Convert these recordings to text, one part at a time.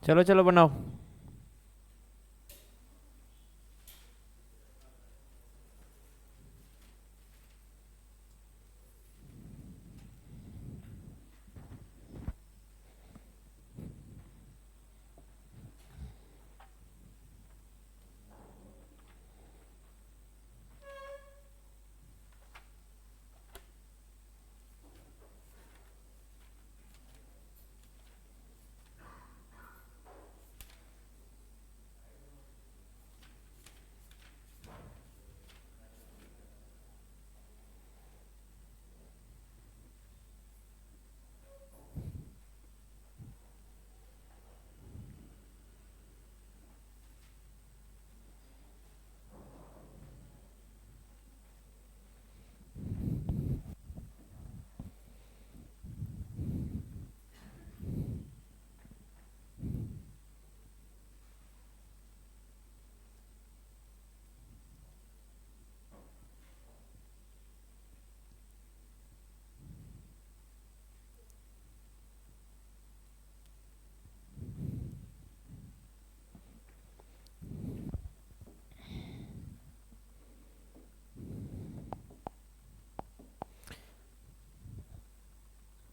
चलो चलो बनाओ।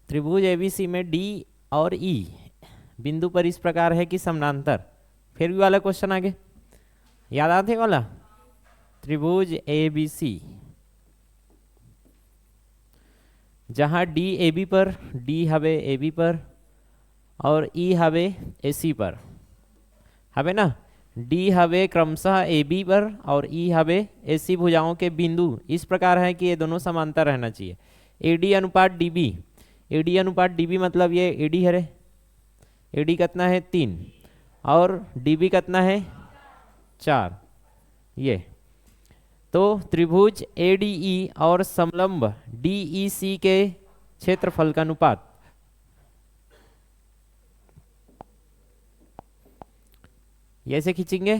त्रिभुज एबीसी में डी और ई बिंदु पर इस प्रकार है कि समानांतर। फिर भी वाला क्वेश्चन आगे याद आते वाला। त्रिभुज एबीसी जहां डी ए बी पर, डी हवे ए बी पर और ई हवे ए सी पर, हवे ना। डी हवे क्रमशः ए बी पर और ई हवे ए सी भुजाओं के बिंदु इस प्रकार है कि ये दोनों समांतर रहना चाहिए। ए डी अनुपात डी बी, ए डी अनुपात डी बी मतलब ये ए डी है, ए डी कितना है 3 और डी बी कितना है 4। ये तो त्रिभुज ए डी ई और समलंब डी ई सी के क्षेत्रफल का अनुपात। ये ऐसे खींचेंगे,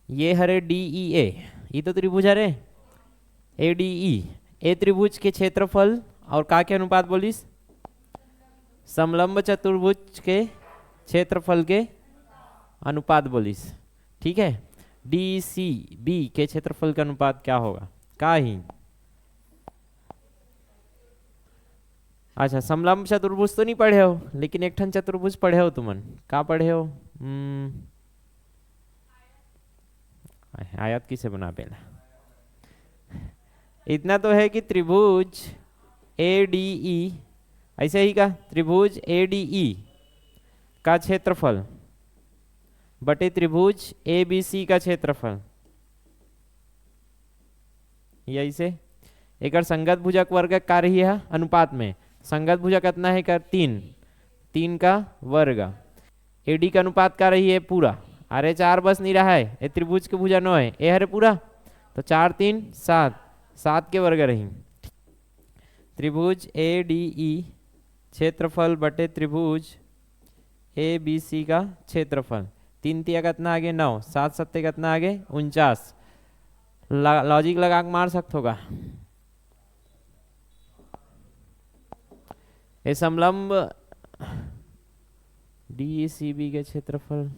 ये हरे डी ई ए, ये तो त्रिभुज हरे ए डी ई, ए त्रिभुज के क्षेत्रफल और का के अनुपात बोलिस, समलंब चतुर्भुज के क्षेत्रफल के अनुपात बोलिस। ठीक है, डी सी बी के क्षेत्रफल का अनुपात क्या होगा का ही। अच्छा, समलंब चतुर्भुज तो नहीं पढ़े हो, लेकिन एक ठन चतुर्भुज पढ़े हो तुमन। का पढ़े हो? आयत किसे बना पहला। इतना तो है कि त्रिभुज ए डी ई, ऐसे ही का त्रिभुज ए डी ई का क्षेत्रफल बटे त्रिभुज ए बी सी का क्षेत्रफल, यही से एक संगत भुजक वर्ग कार्य ही है अनुपात में। संगत भुजक कितना है कर 3 का वर्ग, एडी का अनुपात का रही है पूरा। अरे 4 बस नहीं रहा है, ये त्रिभुज के भुजा 9 है, ये हरे पूरा तो 4 3 7, 7 के वर्ग रही। त्रिभुज ए डी ई क्षेत्रफल बटे त्रिभुज ए बी सी का क्षेत्रफल। 3 तिया कितना आगे 9, 7 सत्ते कितना आगे 49। लॉजिक लगा के मार सकते होगा। ये समलंब डी सी बी के क्षेत्रफल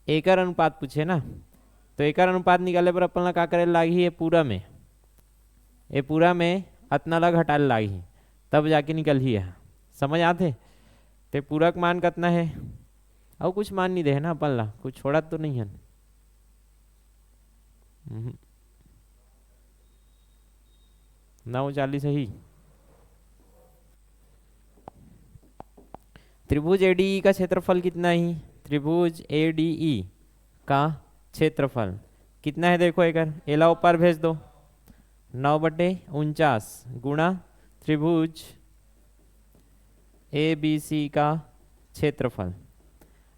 एकर अनुपात पूछे ना, तो एकर अनुपात निकाले पर अपन का करे लागी है पूरा में, ये पूरा में अतना ला घटा लागी तब जाके निकल ही है। समझ आते ते पूरक मान कितना है और कुछ मान नहीं दे है ना अपन ला, कुछ छोड़ा तो नहीं है। 9 सही। त्रिभुज एडीई का क्षेत्रफल कितना ही, त्रिभुज एडीई का क्षेत्रफल कितना है देखो, एक एला ऊपर भेज दो, 9/49 गुणा त्रिभुज ए बी सी का क्षेत्रफल।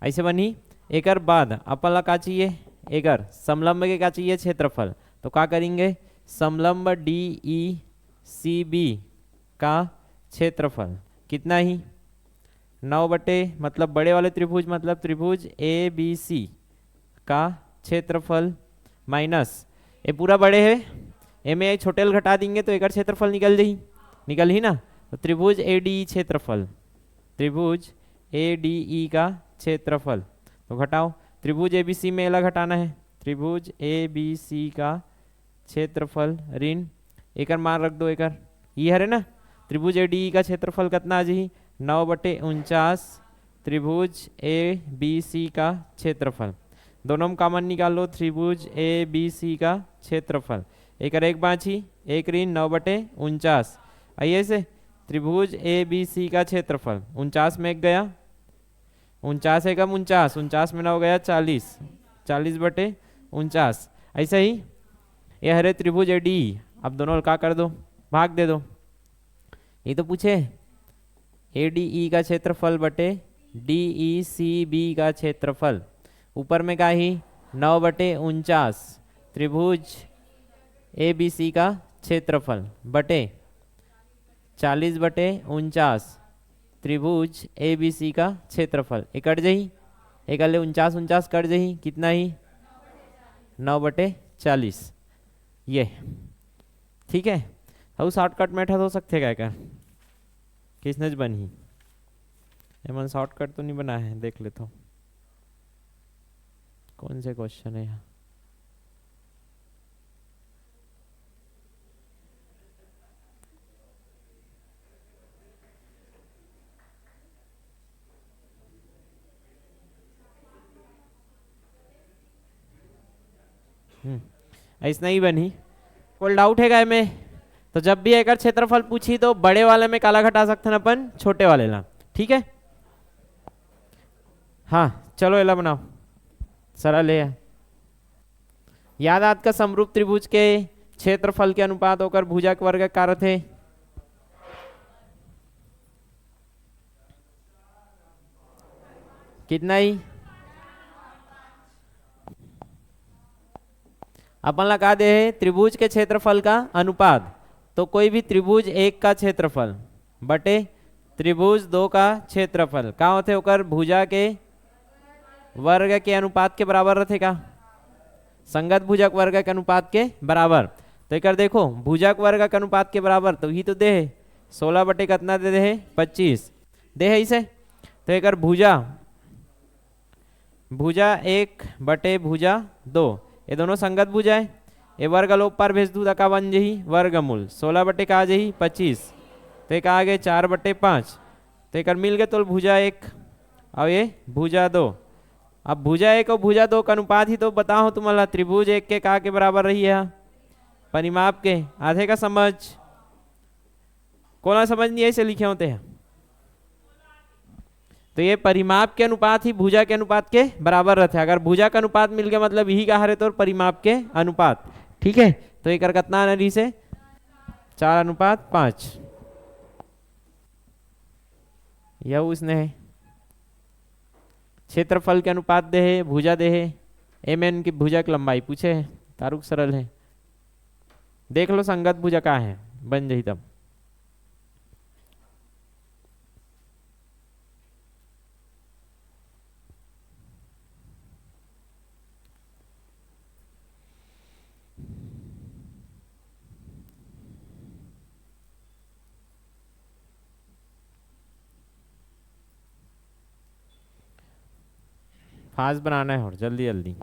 ऐसे बनी एक बाद अपन ला का चाहिए, एक समलंब के का चाहिए क्षेत्रफल, तो का करेंगे समलंब डी ई सी बी का क्षेत्रफल कितना ही 9 मतलब बड़े वाले त्रिभुज मतलब त्रिभुज ए बी सी का क्षेत्रफल माइनस ये पूरा बड़े है, ए में छोटे ल घटा देंगे तो एक क्षेत्रफल निकल ही ना। तो त्रिभुज ADE क्षेत्रफल, त्रिभुज ADE का क्षेत्रफल, तो घटाओ। त्रिभुज ABC में एला घटाना है, त्रिभुज ABC का क्षेत्रफल ऋण एक मान रख दो, एकर ये हरे ना। त्रिभुज ADE का क्षेत्रफल कितना आ जी 9/49 त्रिभुज ABC का क्षेत्रफल, दोनों में कॉमन निकालो। त्रिभुज ABC का क्षेत्रफल एक एक बाछी एक ऋण 9/49, आइए से त्रिभुज ABC का क्षेत्रफल 49 में एक गया 49 एकम 49, 49 में 9 गया 40, 40/49। ऐसा ही ये हरे त्रिभुज ADE, अब दोनों का कर दो, भाग दे दो। ये तो पूछे ADE का क्षेत्रफल बटे DECB का क्षेत्रफल, ऊपर में का ही 9/49 त्रिभुज ABC का क्षेत्रफल बटे 40/49 त्रिभुज ABC का क्षेत्रफल, ये कट जाही, एक अले 49 कट जाही, कितना ही 9/40। ये ठीक है। हाउ शॉर्टकट मेथड हो सकते क्या किसने बनी, एमन शॉर्टकट तो नहीं बना है, देख लेता हूँ कौन से क्वेश्चन है यहाँ। ऐसा ही बनी, कोई डाउट है गाय में? तो जब भी एक क्षेत्रफल पूछी तो बड़े वाले में काला घटा सकते हैं अपन छोटे वाले ला, ठीक है। हाँ चलो एला बनाओ, सरल है। याद आत का समरूप त्रिभुज के क्षेत्रफल के अनुपात होकर भुजा के वर्ग का अर्थ है कितना ही, अपन लगा दे त्रिभुज के क्षेत्रफल का अनुपात, तो कोई भी त्रिभुज एक का क्षेत्रफल बटे त्रिभुज दो का क्षेत्रफल का होते होकर भुजा के वर्ग के अनुपात के बराबर रहते का, संगत भुजक वर्ग के अनुपात के बराबर। तो एक देखो भुजक वर्ग के अनुपात के बराबर तो ही तो दे 16 बटे कितना दे है 25 दे है इसे। तो एक भुजा 1 बटे भुजा 2, ये दोनों संगत भुजा है, ये वर्ग लोप पर भेज दू का बन जही वर्गमूल 16 बटे का आ जही 25, तो एक आ गए 4/5, तो एक मिल गए तो भुजा 1 और ये भुजा 2। अब भुजा 1 और भुजा 2 का अनुपात ही तो बताओ तुम्हारा, त्रिभुज 1 के का के बराबर रही है परिमाप के आधे का समझ, कौन समझ नहीं ऐसे लिखे होते हैं। तो ये परिमाप के अनुपात ही भुजा के अनुपात के बराबर रहते हैं, अगर भुजा का अनुपात मिल गया मतलब यही कहा रहे तो परिमाप के अनुपात, ठीक है। तो एक कितना नरी से 4:5 यह उसने है। क्षेत्रफल के अनुपात दे है, भुजा दे है, MN की भुजा की लंबाई पूछे है, तारुक सरल है, देख लो संगत भुजा का है बन जाही तब। फास्ट बनाना है और जल्दी जल्दी।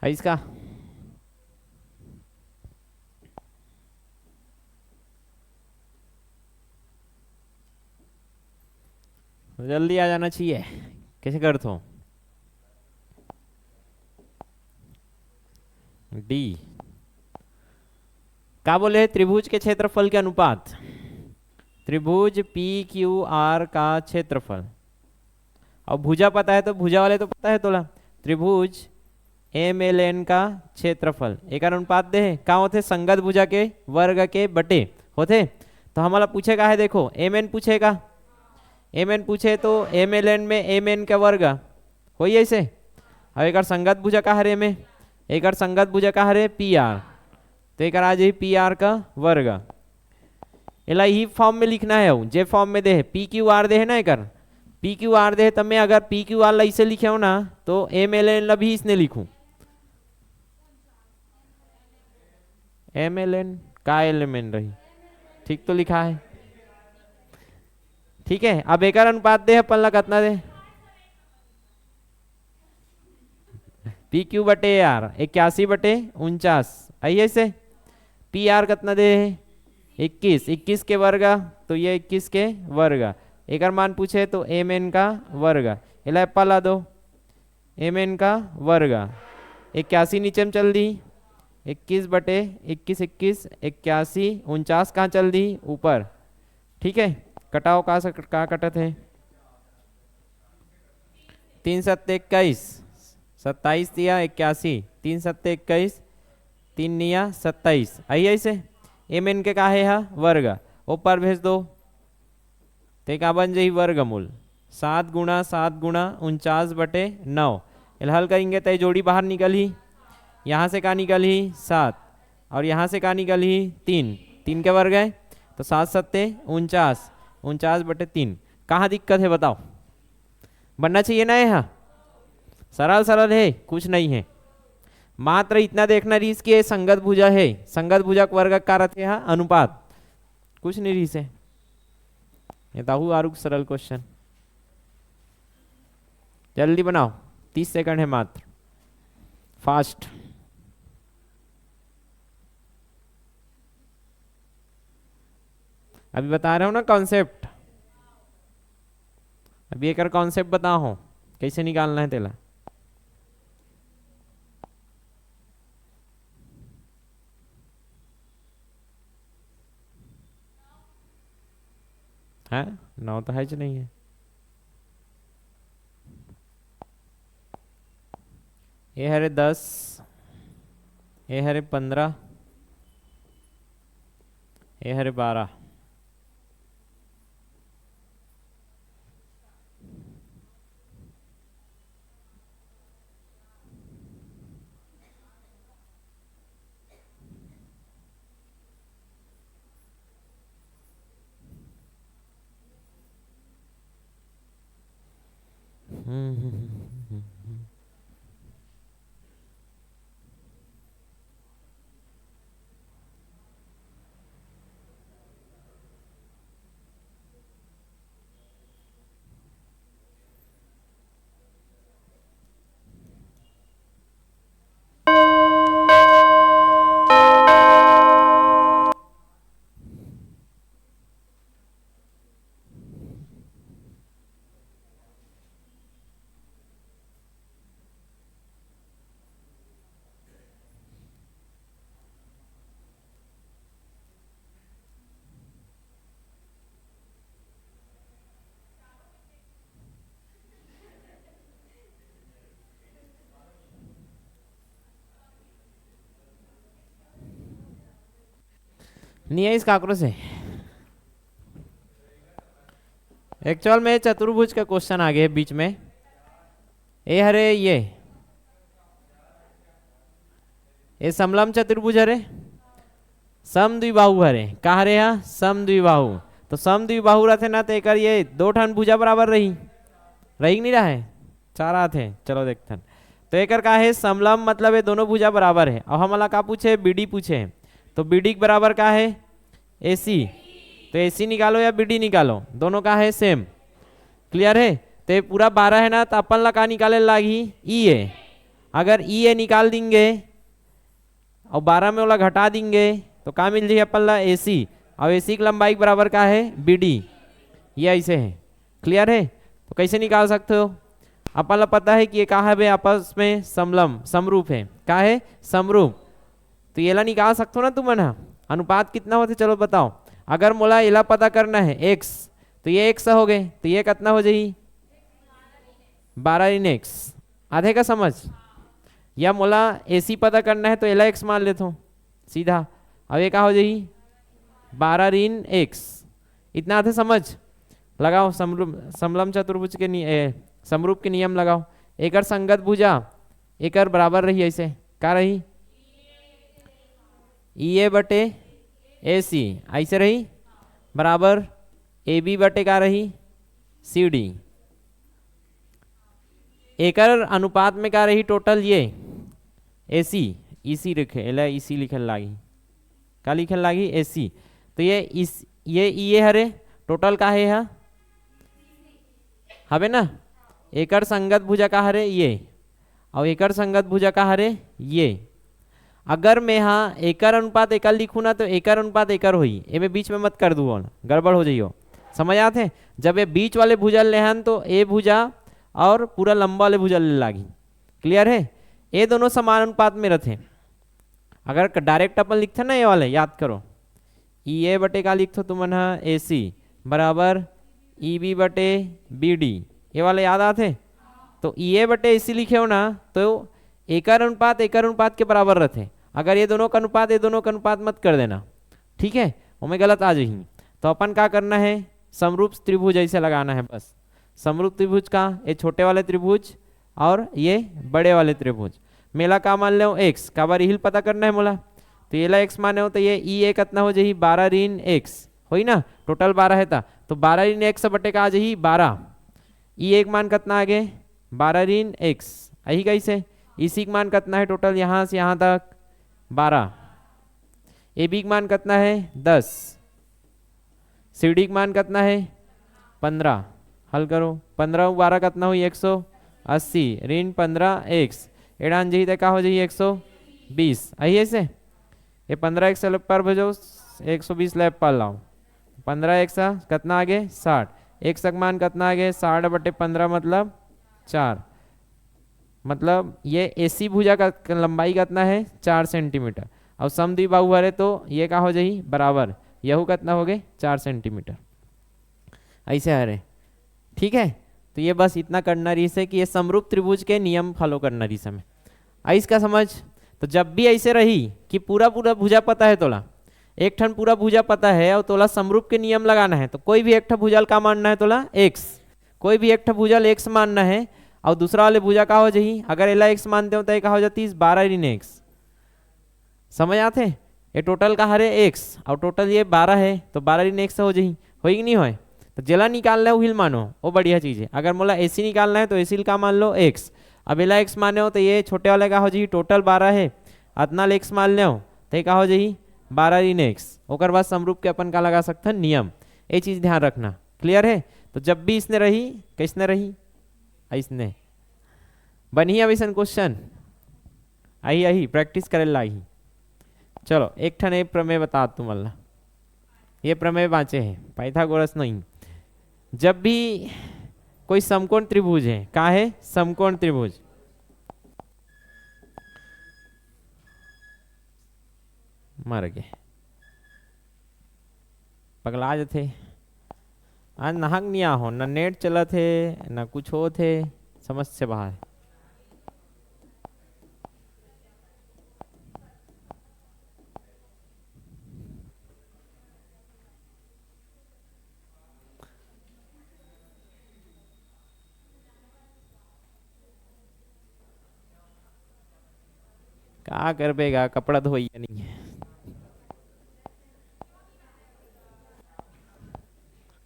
है इसका जल्दी आ जाना चाहिए, कैसे करते हो। D क्या बोले त्रिभुज के क्षेत्रफल के अनुपात, त्रिभुज पी क्यू आर का क्षेत्रफल। और भुजा पता है तो भुजा वाले तो पता है तोला, त्रिभुज एम एल एन का क्षेत्रफल एक अनुपात दे का होते संगत भुजा के वर्ग के बटे होते। तो हमारा पूछेगा है देखो एम एन पूछेगा, एम एन पूछे तो एम एल एन में एम एन का वर्ग हो ऐसे। अब एक संगत भुजा का हरे में, एक संगत भुजा का हरे पी आर, तो एक आ जाए पी आर का वर्ग। एला ही फॉर्म में लिखना है जे फॉर्म में दे पी क्यू आर दे है ना, एक पी क्यू आर दे तब मैं अगर पी क्यू आर ला इसे लिखे हो ना तो एम एल एन ला भी इसने लिखूं। एम एल एन का एलिमेंट रही ठीक तो लिखा है, ठीक है। अब एक अनुपात दे अपन ला कितना दे पी क्यू बटे आर 81/49 आई ऐसे। पी आर कितना दे 21 के वर्ग, तो ये 21 के वर्ग। एक मान पूछे तो एम एन का वर्ग, एला ला दो एम एन का वर्ग 81 नीचे में चल दी 21/21 21 81 49 कहाँ चल दी ऊपर, ठीक है। कटाओ कहाँ कटत है 3 7 21 27 दिया 81 3 7 21 3 निया 27 आई ऐसे। एम एन के का है हा वर्ग ऊपर भेज दो ते का बन जाई वर्गमूल 7 गुणा 49/9। हल करेंगे तो जोड़ी बाहर निकली, यहाँ से का निकली 7 और यहाँ से का निकली 3 के वर्ग है तो 7 7 49 49/3। कहाँ दिक्कत है बताओ, बनना चाहिए ना यहाँ, सरल सरल है कुछ नहीं है। मात्र इतना देखना रीस की संगत भुजा है, संगत भुजा का वर्ग का रहते है अनुपात, कुछ नहीं रीस है। ये ताहू आरुक सरल क्वेश्चन, जल्दी बनाओ 30 सेकंड है मात्र, फास्ट। अभी बता रहा हूं ना कॉन्सेप्ट, अभी एक कॉन्सेप्ट बता हो कैसे निकालना है तेला। है 9 तो है जो नहीं है, ये हरे 10, ये हरे 15, ये हरे 12। नहीं है इसका आक्रोश है। एक्चुअल में चतुर्भुज का क्वेश्चन आ गया बीच में, ए हरे ये समलम चतुर्भुज हरे समद्विबाहु हरे का हरे हा समद्विबाहु। तो समद्विबाहु रहते ना तो एक ये 2 ठन भुजा बराबर रही नहीं रहा है, 4 आते चलो देखते हैं। तो एक का है समलम मतलब ये दोनों भुजा बराबर है। और हमारा का पूछे बीडी पूछे, तो बीडी के बराबर का है एसी, तो एसी निकालो या बीडी निकालो दोनों का है सेम, क्लियर है। तो ये पूरा 12 है ना तो अपन ला का निकाले लागी ई ए, अगर ई ए निकाल देंगे और 12 में वाला घटा देंगे तो का मिल जाए अपन ला एसी, और एसी की लंबाई के बराबर का है बीडी, ये ऐसे है, क्लियर है। तो कैसे निकाल सकते हो, अपन ला पता है कि ये का है आपस में समलम समरूप है, का है समरूप, तो ये ला निकाल सकते हो ना तुम ना। अनुपात कितना होते चलो बताओ। अगर मोला इला पता करना है एक्स, तो ये एक्स हो गए, तो ये कितना हो जाई 12 ऋण एक्स। आधे का समझ। या मोला एसी पता करना है तो एला एक्स मान लेता हूँ सीधा। अब ये क्या हो जाई 12 ऋण एक्स। इतना आधे समझ। लगाओ समलम चतुर्भुज के समरूप के नियम लगाओ। एकर संगत भुजा एकर बराबर रही, ऐसे क्या रही ई ए बटे ए सी, ऐसे रही बराबर ए बी बटे का रही सी डी। एकर अनुपात में क्या रही टोटल ये ए सी, ई सी लिखे एला ई सी लिखल लागी, का लिखल लागी ए सी। तो ये इस ये हरे टोटल का है हा? हवे ना। एकर संगत भुजा का हरे ये, और एकर संगत भुजा का हरे ये। अगर मैं हाँ एकर अनुपात एकर लिखूँ ना तो एकर अनुपात एकर हुई, ए में बीच में मत कर दूँ गड़बड़ हो जाइयो। समझ आते। जब ये बीच वाले भुजा ले हन तो ए भुजा और पूरा लंबा वाले भुजा ले लागी। क्लियर है। ये दोनों समान अनुपात में रहते। अगर डायरेक्ट अपन लिखते ना ये वाले याद करो, ई ए बटे का लिखते तुमन ए सी बराबर ई बी बटे बी डी, ये वाले याद आते। तो ई ए बटे ए सी लिखे हो ना तो एकर अनुपात के बराबर रहते। अगर ये दोनों का अनुपात ये दोनों का अनुपात मत कर देना, ठीक है, उमें गलत आ जाएगी। तो अपन क्या करना है समरूप त्रिभुज ऐसे लगाना है बस। समरूप त्रिभुज का ये छोटे वाले त्रिभुज और ये बड़े वाले त्रिभुज। मेला का मान लो एक्स का बार हिल पता करना है मोला, तो ये ला एक्स माने हो तो ये ई ए कितना हो जाही 12 ऋण एक्स हो ना, टोटल 12 है था तो 12 ऋण एक्स बटे का आ जाही 12। ई एक मान कितना आ गए 12 ऋण एक्स, यही कैसे इसी का मान कितना है टोटल यहाँ से यहाँ तक 12। ए बी का मान कितना है 10, सी डी का मान कितना है 15। हल करो 15 12 कितना हुई 180 ऋण 15 एक्स एडान जी का हो जाइए 120। यही ऐसे ये 15 एक्स पर भेजो 120 लैब पर लाओ। 15 एक्स कितना आगे 60, एक मान कितना आगे 60 बटे 15 मतलब 4। मतलब ये एसी भुजा का लंबाई कितना है 4 सेंटीमीटर और समद्विबाहु हरे तो ये का हो जाही बराबर यहू कितना हो गए 4 सेंटीमीटर ऐसे हरे। ठीक है। तो ये बस इतना करना रही से कि ये समरूप त्रिभुज के नियम फॉलो करना रही समय ऐस का समझ। तो जब भी ऐसे रही कि पूरा भुजा पता है तोला, एक ठन पूरा भुजा पता है और तोला समरूप के नियम लगाना है, तो कोई भी एक ठन भुजल का मानना है तोला एक्स, कोई भी एक ठन भुजल एक्स मानना है और दूसरा वाले भुजा का हो जाही। अगर एला एक्स मानते हो तो का हो जाती 12 ऋण एक्स। समझ आते। ये टोटल का हरे एक्स और टोटल ये 12 है तो 12 ऋण एक्स हो जाही, हो कि नहीं हो। तो जेला निकालना है वो हिल मानो वो बढ़िया चीज़ है। अगर मोला एसी निकालना है तो एसी का मान लो एक्स। अब एला एक्स माने हो तो ये छोटे वाले का हो जाही टोटल 12 है, अतना एक्स मान ले तो का हो जाही 12 ऋण एक्स। ओकर बाद समरूप के अपन का लगा सकते नियम, ये चीज़ ध्यान रखना। क्लियर है। तो जब भी इसने रही किसने रही ऐसने बनी अब ऐसा क्वेश्चन आई प्रैक्टिस करे लाई। चलो एक ठन एक प्रमेय बता तुम अल्लाह, ये प्रमेय बाँचे हैं पाइथागोरस नहीं। जब भी कोई समकोण त्रिभुज है, का है समकोण त्रिभुज, मर गए पगला जाते। आज नहक नहीं हो, न नेट चला थे न कुछ हो थे, समझ से बाहर। क्या कर बेगा कपड़ा धोइया नहीं है।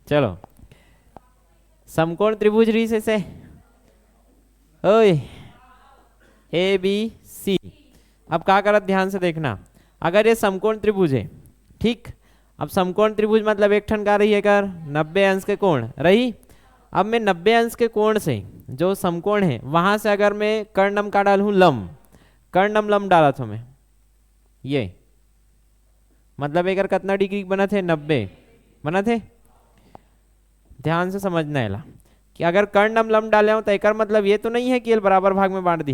चलो समकोण त्रिभुज रही से ओए ए बी सी। अब क्या करत ध्यान से देखना, अगर ये समकोण त्रिभुज है ठीक। अब समकोण त्रिभुज मतलब एक ठन का रही है कर 90 अंश के कोण रही। अब मैं 90 अंश के कोण से जो समकोण है वहां से अगर मैं कर्णम का डालूं लंब, कर्णम लंब डाला था मैं, ये मतलब एक कितना डिग्री बना थे 90 बना थे। ध्यान से समझना है कि अगर कर्णम लंब डाले हो तो एक मतलब ये तो नहीं है कि एल बराबर भाग में बांट दी,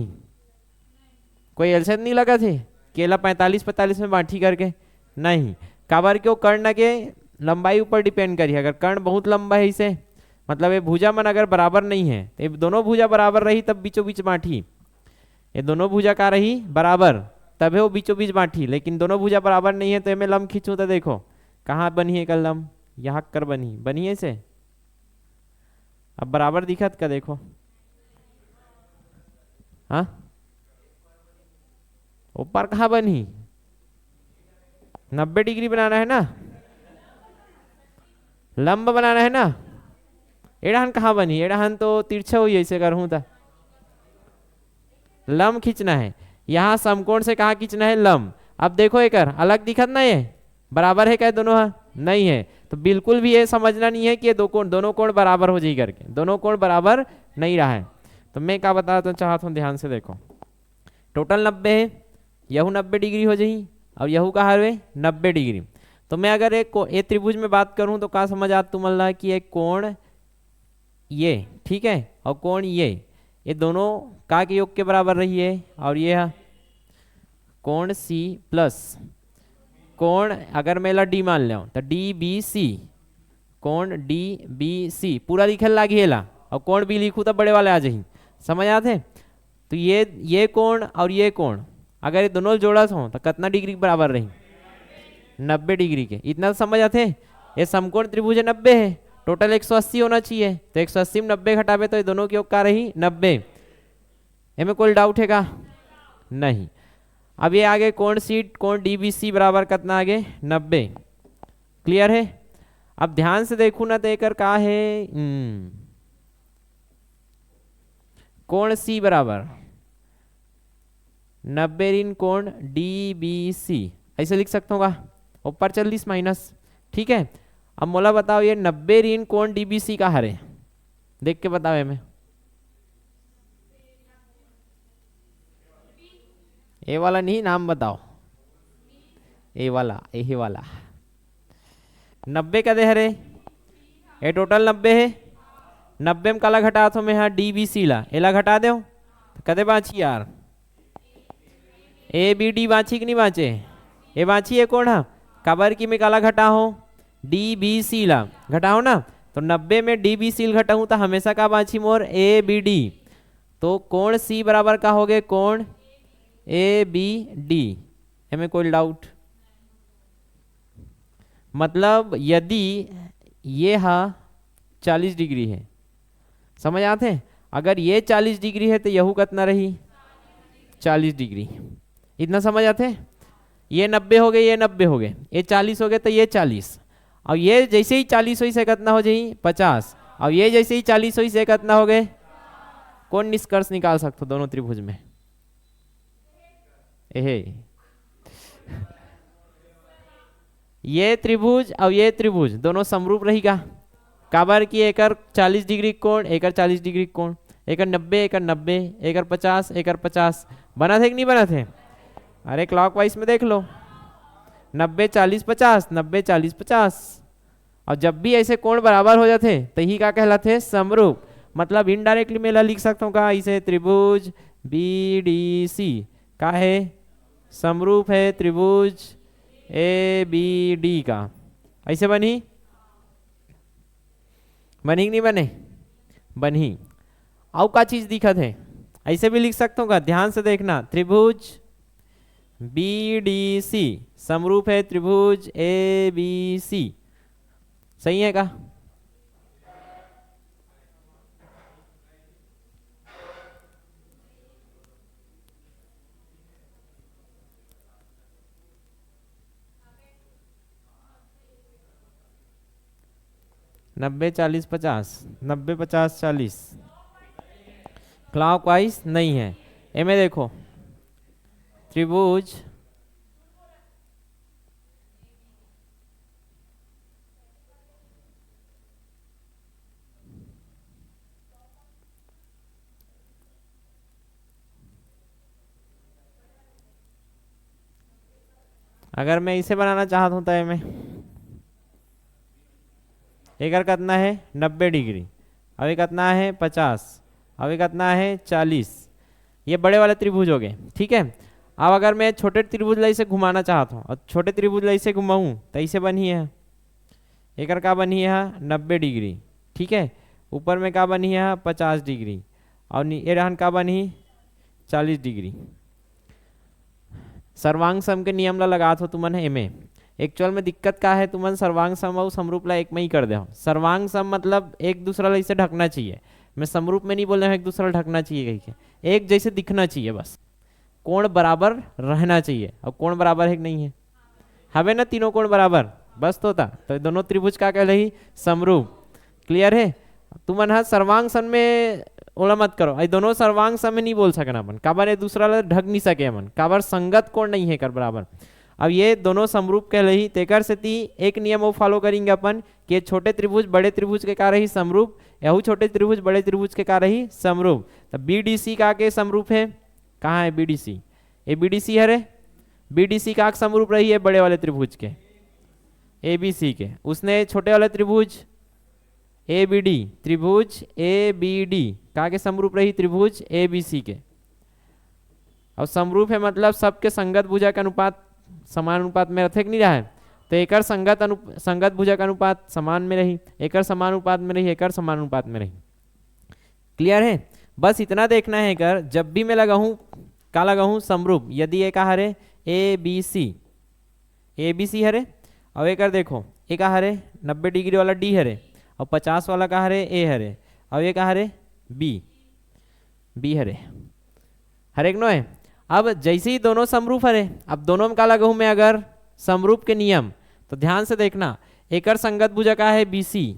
कोई एलसेट नहीं लगा थे कि एला 45-45 में बांटी करके, नहीं। काबर क्यों? कर्ण के लंबाई ऊपर डिपेंड करी। अगर कर्ण बहुत लंबा है इसे, मतलब ये भुजा मन अगर बराबर नहीं है तो ये दोनों भुजा बराबर रही तब बीचों बीच बांटी। ये दोनों भुजा का रही बराबर तब है वो बीचों बीच बांटी, लेकिन दोनों भुजा बराबर नहीं है तो मैं लंब खींचूं तो देखो कहाँ बनी है कल लंब, यहाँ कर बनी है इसे। अब बराबर दिखत का देखो, हाँ ऊपर कहाँ बनी? 90 डिग्री बनाना है ना, लंब बनाना है ना। एड़ाहन कहाँ बनी? एड़ाहन तो तिरछा हुई ऐसे कर हूं था, लंब खींचना है। यहाँ समकोण से कहाँ खींचना है? लंब। अब देखो एक अलग दिखत ना, ये बराबर है क्या दोनों? हाँ नहीं है, तो बिल्कुल भी ये समझना नहीं है कि ये दोनों कोण बराबर हो जाए करके, दोनों कोण बराबर नहीं रहा है। तो मैं क्या बता तो चाहता हूँ, ध्यान से देखो। टोटल 90 है, यहू 90 डिग्री हो जाए और यहू का हर 90 डिग्री। तो मैं अगर एक त्रिभुज में बात करूं तो क्या समझ आता तुम ला कि एक कोण ये, ठीक है, और कोण ये दोनों का के योग के बराबर रही है। और ये कोण सी प्लस कोण, अगर मैं ला डी मान लिया तो डी बी सी, कोण डी बी सी पूरा लिखल लागी है, और कोण भी लिखूँ तो बड़े वाले आ जाही, समझ आते। तो ये कोण और ये कोण अगर ये दोनों जोड़ा हो तो कितना डिग्री के बराबर रही? 90 डिग्री के। इतना तो समझ आते। ये समकोण त्रिभुज 90 है, टोटल 180 होना चाहिए, तो 180 में 90 घटावे तो ये दोनों की योग का रही 90। इनमें कोई डाउट है का? नहीं। अब ये आगे कोण सी कोण डीबीसी बराबर कितना आगे 90। क्लियर है? अब ध्यान से देखू ना तो एक का है कोण सी बराबर 90 ऋण कोण डीबीसी, ऐसे लिख सकता हूँ का? ऊपर 40 माइनस, ठीक है। अब मोला बताओ ये 90 ऋण कोण डीबीसी का हरे, देख के बताओ। मैं ए वाला नहीं, नाम बताओ। ए वाला, यही वाला 90 का दे हरे, ये टोटल 90 है। 90 में काला घटा तो मैं हाँ डीबीसी ला एला घटा दो तो कदे बाची यार? ए बी डी बाची कि नहीं बाचे? ए बाची है कौन? हाँ काबर की मैं काला घटा हो डी बी सी ला घटाओ ना, तो 90 में डी बी सी घटाऊं तो हमेशा का बाची मोर ए बी डी। तो कोण सी बराबर का हो गए कोण ए बी डी। हमें कोई डाउट? मतलब यदि ये हा 40 डिग्री है, समझ आते? अगर ये 40 डिग्री है तो यहू कितना रही? 40 डिग्री। इतना समझ आते? ये 90 हो गए, ये 90 हो गए, ये 40 हो गए तो ये 40, और ये जैसे ही 40 हुई से कितना हो जाए 50, और ये जैसे ही 40 हुई से कितना हो गए? कौन निष्कर्ष निकाल सकते दोनों त्रिभुज में? ये त्रिभुज और ये त्रिभुज दोनों समरूप रहेगा। काबर की एकर 40 डिग्री कोण, एकर 40 डिग्री कोण, एकर 90, एकर 90, एकर 50, एकर 50 बना थे कि नहीं बना थे? अरे क्लॉकवाइज में देख लो, 90 40 50, 90 40 50। और जब भी ऐसे कोण बराबर हो जाते तो ही क्या कहलाते? समरूप। मतलब इनडायरेक्टली मैं लिख सकता हूँ का इसे त्रिभुज बी डी सी का है समरूप है त्रिभुज ए बी डी का। ऐसे बनी कि नहीं बने? बनी। और का चीज दिखत है? ऐसे भी लिख सकता हूँ का? ध्यान से देखना, त्रिभुज बी डी सी समरूप है त्रिभुज ए बी सी। सही है का? नब्बे 40 50, 90 50 40 क्लॉकवाइज नहीं है। इनमें देखो त्रिभुज अगर मैं इसे बनाना चाहता हूँ तो में एकर कितना है 90 डिग्री, अभी कितना है 50, अभी कितना है 40। ये बड़े वाले त्रिभुज हो गए, ठीक है। अब अगर मैं छोटे त्रिभुज लाई से घुमाना चाहता हूँ और छोटे त्रिभुज लाई से घुमाऊँ तो ऐसे बनी है, एक का बनी है 90 डिग्री, ठीक है। ऊपर में का बनी है 50 डिग्री और ये रहन का बनी 40 डिग्री। सर्वांग सम के नियम ला लगा थो तुमन है एमे। एक्चुअल में दिक्कत का है, तुमन सर्वांग सम और समरूप ला एक में ही कर दे हो। सर्वांग सम मतलब एक दूसरा ला इसे ढकना चाहिए, मैं समरूप में नहीं बोल रहा हूँ एक दूसरा ढकना चाहिए कहीं के, एक जैसे दिखना चाहिए बस, कोण बराबर रहना चाहिए। और कोण बराबर है कि नहीं है, हमें ना तीनों कोण बराबर बस तो था, तो दोनों त्रिभुज का कह रही समरूप। क्लियर है। तुमन हाँ सर्वांग सम में ओला मत करो, आई दोनों सर्वांग सम में नहीं बोल सकना अपन, काबर एक दूसरा ला ढक नहीं सके अपन, काबर संगत कोण नहीं है कर बराबर। अब ये दोनों समरूप कह रही, तेकर से ती एक नियम वो फॉलो करेंगे अपन कि छोटे त्रिभुज बड़े त्रिभुज के का रही समरूप, यहू छोटे त्रिभुज बड़े त्रिभुज के का रही समरूप। तो बीडीसी का के समरूप है, कहाँ है बीडीसी, ये बीडीसी है रे, बीडीसी का समरूप रही है बड़े वाले त्रिभुज के एबीसी के, उसने छोटे वाले त्रिभुज एबीडी, त्रिभुज एबीडी का के समरूप रही त्रिभुज एबीसी के। और समरूप है मतलब सबके संगत भुजा का अनुपात समान अनुपात में रथे नहीं रहा है, तो एकर संगत भुजा का अनुपात समान में रही, एकर समान अनुपात में रही, एकर समान अनुपात में रही। क्लियर है। बस इतना देखना है कर, जब भी मैं लगाऊं का लगाऊं समरूप, यदि ये का हरे ए बी सी हरे, और एक देखो ये का हरे 90 डिग्री वाला डी हरे, और 50 वाला का हरे ए हरे, और ये का हरे बी हरे, हर एक नो है। अब जैसे ही दोनों समरूप हरे, अब दोनों में का लगाऊं मैं अगर समरूप के नियम, तो ध्यान से देखना, एकर संगत भुजा का है बीसी,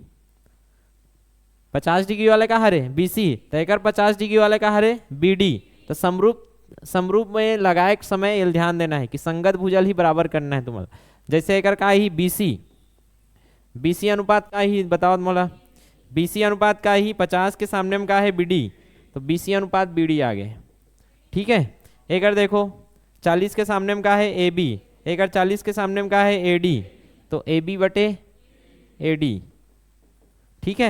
50 डिग्री वाले का हरे बीसी, तो एकर 50 डिग्री वाले का हरे बीडी। तो समरूप में लगाए समय ये ध्यान देना है कि संगत भुजल ही बराबर करना है तुम्हारा। जैसे एकर का ही बीसी अनुपात का ही बताओ मोला, बीसी अनुपात का ही 50 के सामने में का है बीडी, तो बीसी अनुपात बीडी आ गए, ठीक है। एक देखो 40 के सामने में का है ए बी, एक 40 के सामने में का है ए डी, तो ए बी बटे ए डी, ठीक है।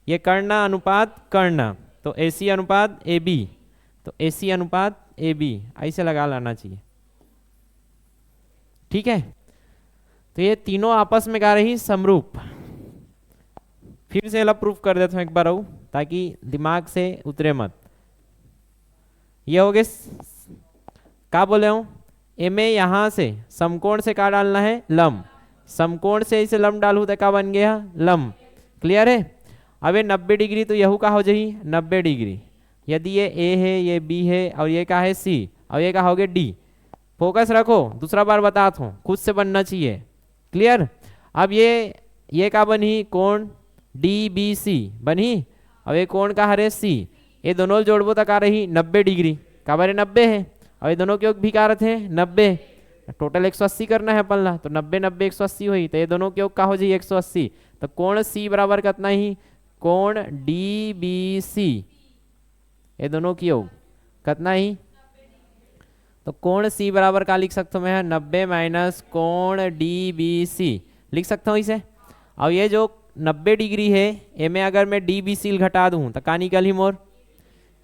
ये कर्ण अनुपात कर्ण, तो ए सी अनुपात ए बी, तो ए सी अनुपात ए बी ऐसे लगा लाना चाहिए, ठीक है। तो ये तीनों आपस में गा रही समरूप। फिर से ला प्रूफ कर देता हूं एक बार आऊ, ताकि दिमाग से उतरे मत। ये हो गए का बोले हूं, एमे यहां से समकोण से का डालना है लंब, समकोण से इसे लंब डालू तो का बन गया लंब। क्लियर है। अब ये 90 डिग्री तो यहू का हो जाही 90 डिग्री, यदि ये ए है ये बी है और ये का है सी और ये का हो गया डी। फोकस रखो, दूसरा बार बताता हूँ, खुद से बनना चाहिए। क्लियर। अब ये का बनी कोण डी बी सी बनी, अब ये कोण का हरे सी, ये दोनों जोड़बो तक आ रही 90 डिग्री, का बारे 90 है, और ये दोनों के भी कारत है 90, टोटल 180 करना है अपन ला, तो 90 90 180 हुई, तो ये दोनों के का हो जाए 180। तो कोण सी बराबर कितना ही कोण डी बी सी, ये दोनों की योग कितना ही, तो कोण सी बराबर का लिख सकता हूँ मैं 90 माइनस कोण डी बी सी लिख सकता हूँ इसे। और ये जो 90 डिग्री है ए में अगर मैं डी बी सी घटा दूँ तो का निकल ही मोर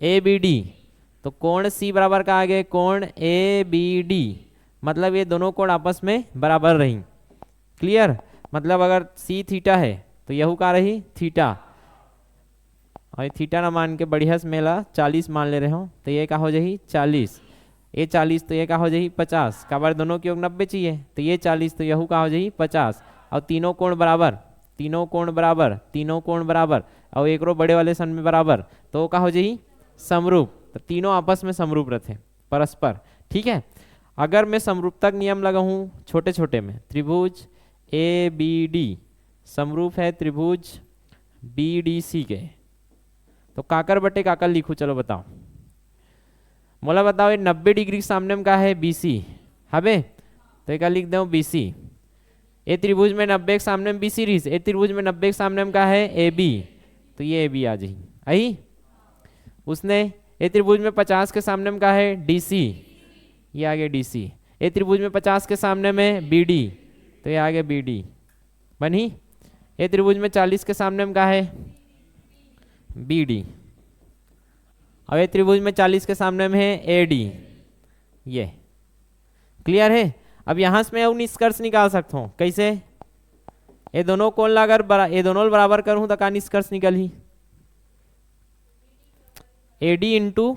ए बी डी, तो कोण सी बराबर का आगे कोण ए बी डी, मतलब ये दोनों कोण आपस में बराबर रही। क्लियर। मतलब अगर सी थीटा है तो यहू का रही थीटा, और थीटा ना मान के बढ़िया से मेला 40 मान ले रहे हो, तो ये का हो जाही 40, ये 40 तो ये का हो जाही 50, का बार दोनों के योग 90 चाहिए, तो ये 40 तो यहू का हो जाही 50, और तीनों कोण बराबर, तीनों कोण बराबर, तीनों कोण बराबर, और एक रो बड़े वाले सन में बराबर, तो का हो जाही समरूप। तो तीनों आपस में समरूप रहते परस्पर, ठीक है। अगर मैं समरूपता नियम लगाऊं छोटे छोटे में, त्रिभुज ए बी डी समरूप है त्रिभुज बी डी सी के, तो काकर बटे काकर लिखूं, चलो बताओ मोला बताओ। ये 90 डिग्री के सामने में का है बीसी हबे, तो एक लिख दो बीसी। ए त्रिभुज में 90 के सामने में बीसी रही, ए त्रिभुज में 90 के सामने में का है ए बी, तो ये ए बी आ जाए आई। उसने ए त्रिभुज में 50 के सामने में का है डी सी, ये आगे डी सी। ए त्रिभुज में 50 के सामने में बी डी, तो ये आगे बी डी बनी। ए त्रिभुज में 40 के सामने में का है बी डी, और ये त्रिभुज में 40 के सामने में है ए डी, ये क्लियर है। अब यहां से मैं अब निष्कर्ष निकाल सकता हूं कैसे, ये दोनों कोण ला अगर ये दोनों बराबर करूं तो का निष्कर्ष निकल ही एडी इंटू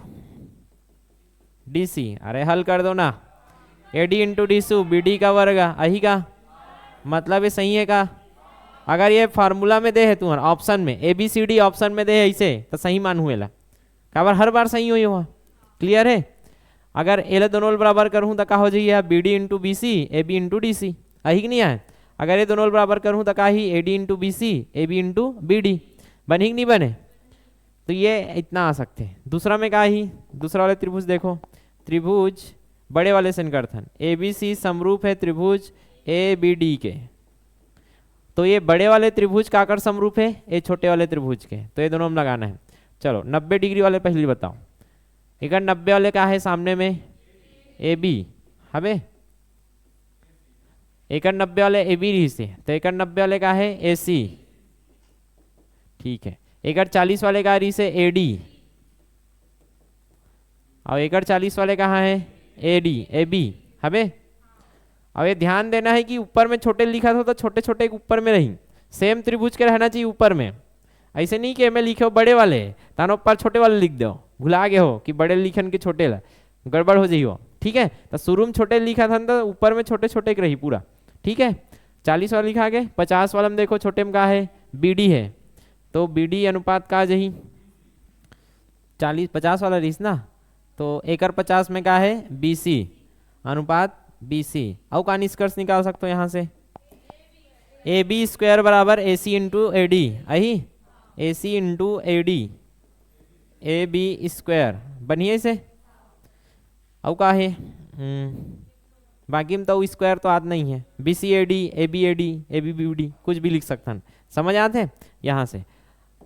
डीसी, अरे हल कर दो ना, एडी इंटू डीसू बीडी का वर्ग अही का मतलब ये सही है का। अगर ये फार्मूला में दे है तुम्हारा ऑप्शन में A B C D option में दे है ऐसे तो सही मान हुए ला का हर बार सही हुई हुआ। क्लियर है। अगर एल दोनों बराबर करूँ तो का हो जाइए B D into B C A B into D C अही नहीं है। अगर ये दोनों बराबर करूँ तो का ही A D into B C A B into B D बने कि नहीं बने। तो ये इतना आ सकते हैं। दूसरा में का ही दूसरा वाले त्रिभुज देखो, त्रिभुज बड़े वाले संकर्थन ए बी सी समरूप है त्रिभुज ए बी डी के, तो ये बड़े वाले त्रिभुज का आकर समरूप है ये छोटे वाले त्रिभुज के, तो ये दोनों हम लगाना है। चलो 90 डिग्री वाले पहले बताओ, एक 90 वाले का है सामने में ए बी हमें, एक 90 वाले ए बी रही से तो एक 90 वाले का है ए सी, ठीक है। एक 40 वाले का रही से ए डी और एक 40 वाले कहाँ है ए डी ए बी हमें। अब ये ध्यान देना है कि ऊपर में छोटे लिखा था तो छोटे छोटे ऊपर में रही, सेम त्रिभुज के रहना चाहिए ऊपर में, ऐसे नहीं कि मैं लिखे हो बड़े वाले तानो ऊपर छोटे वाले लिख दो, भुला गए हो कि बड़े लिखन के छोटे ला गड़बड़ हो जाइए। ठीक है, तो शुरू में छोटे लिखा था तो ऊपर में छोटे छोटे रही पूरा। ठीक है, 40 वाला लिखा आगे, 50 वाला में देखो छोटे में का है बी डी है, तो बी डी अनुपात का जही 40-50 वाला रहीस ना, तो 1/50 में का है बी सी अनुपात बी सी। और का निष्कर्ष निकाल सकते हो यहाँ से ए बी स्क्वायर बराबर ए सी इंटू ए डी अही A C into A D A B square बनिए से। और का है बाकी में तो स्क्वायर तो आद नहीं है, B C A D A B B D कुछ भी लिख सकते हैं, समझ आते हैं यहाँ से।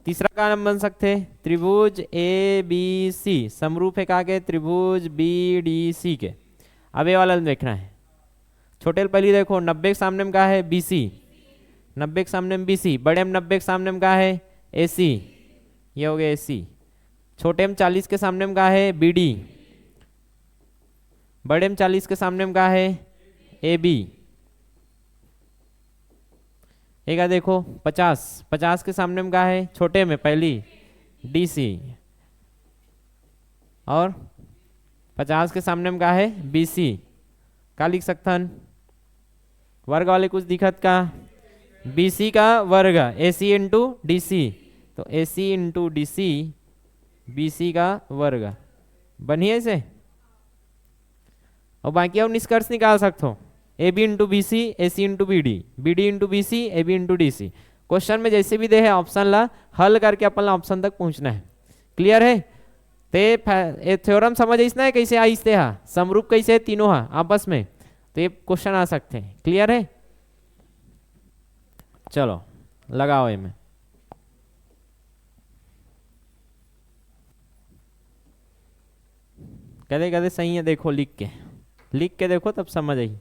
तीसरा का नाम बन सकते हैं त्रिभुज ए बी सी समरूप है का के त्रिभुज बी डी सी के। अब ये वाला देखना है, छोटे पहले देखो 90 के सामने में का है बी सी, 90 के सामने में बी सी, बड़े में 90 के सामने में का है ए सी, ये हो गया ए सी। छोटे में 40 के सामने में का है बी डी, बड़े में 40 के सामने में का है ए बी। एक देखो 50 के सामने में का है छोटे में पहली डी सी, और 50 के सामने में का है बी सी, का लिख सकथन वर्ग वाले कुछ दिखत का बी सी का वर्ग ए सी इंटू डी सी, तो A C into D C B C का वर्ग बनिए से। और बाकी अब निष्कर्ष निकाल सकते हो A B into B C A C into B D into B C A B into D C. Question में जैसे भी दे है ऑप्शन ला हल करके अपन ऑप्शन तक पहुंचना है। क्लियर है। ते थ्योरम समझ इसना है कैसे आइसते हा समरूप कैसे है तीनों हा आपस में, तो ये क्वेश्चन आ सकते हैं। क्लियर है। चलो लगाओ ये में कदे कदे सही है, देखो लिख के देखो तब समझ आई।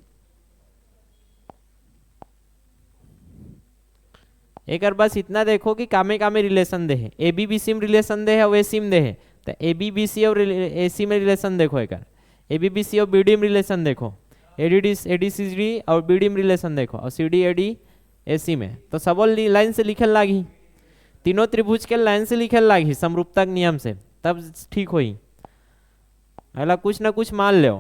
एक बार बस इतना देखो कि कामे कामे रिलेशन दे है, ए बी बी सी में रिलेशन दे है और ए सी में दे है, तो ए बी बी सी और ए सी में रिलेशन देखो, एक ए बी बी सी और बी डी में रिलेशन देखो, ए डी सी डी और बी डी में रिलेशन देखो, और सी डी ए डी ए सी में, तो सब लाइन से लिखल लागी, तीनों त्रिभुज के लाइन से लिखल लागी समरूपता के नियम से, तब ठीक होई। एला कुछ ना कुछ मान लो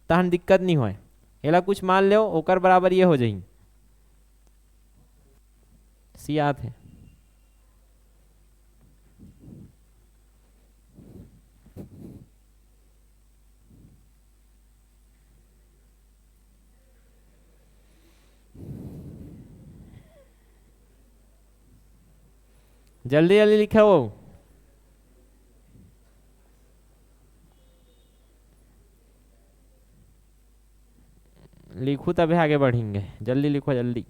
तहन दिक्कत नहीं होए, एला कुछ मान लो ओकर बराबर ये हो जाई सियात है। जल्दी जल्दी लिखा हो, लिखू तभी आगे बढ़ेंगे। जल्दी लिखो जल्दी।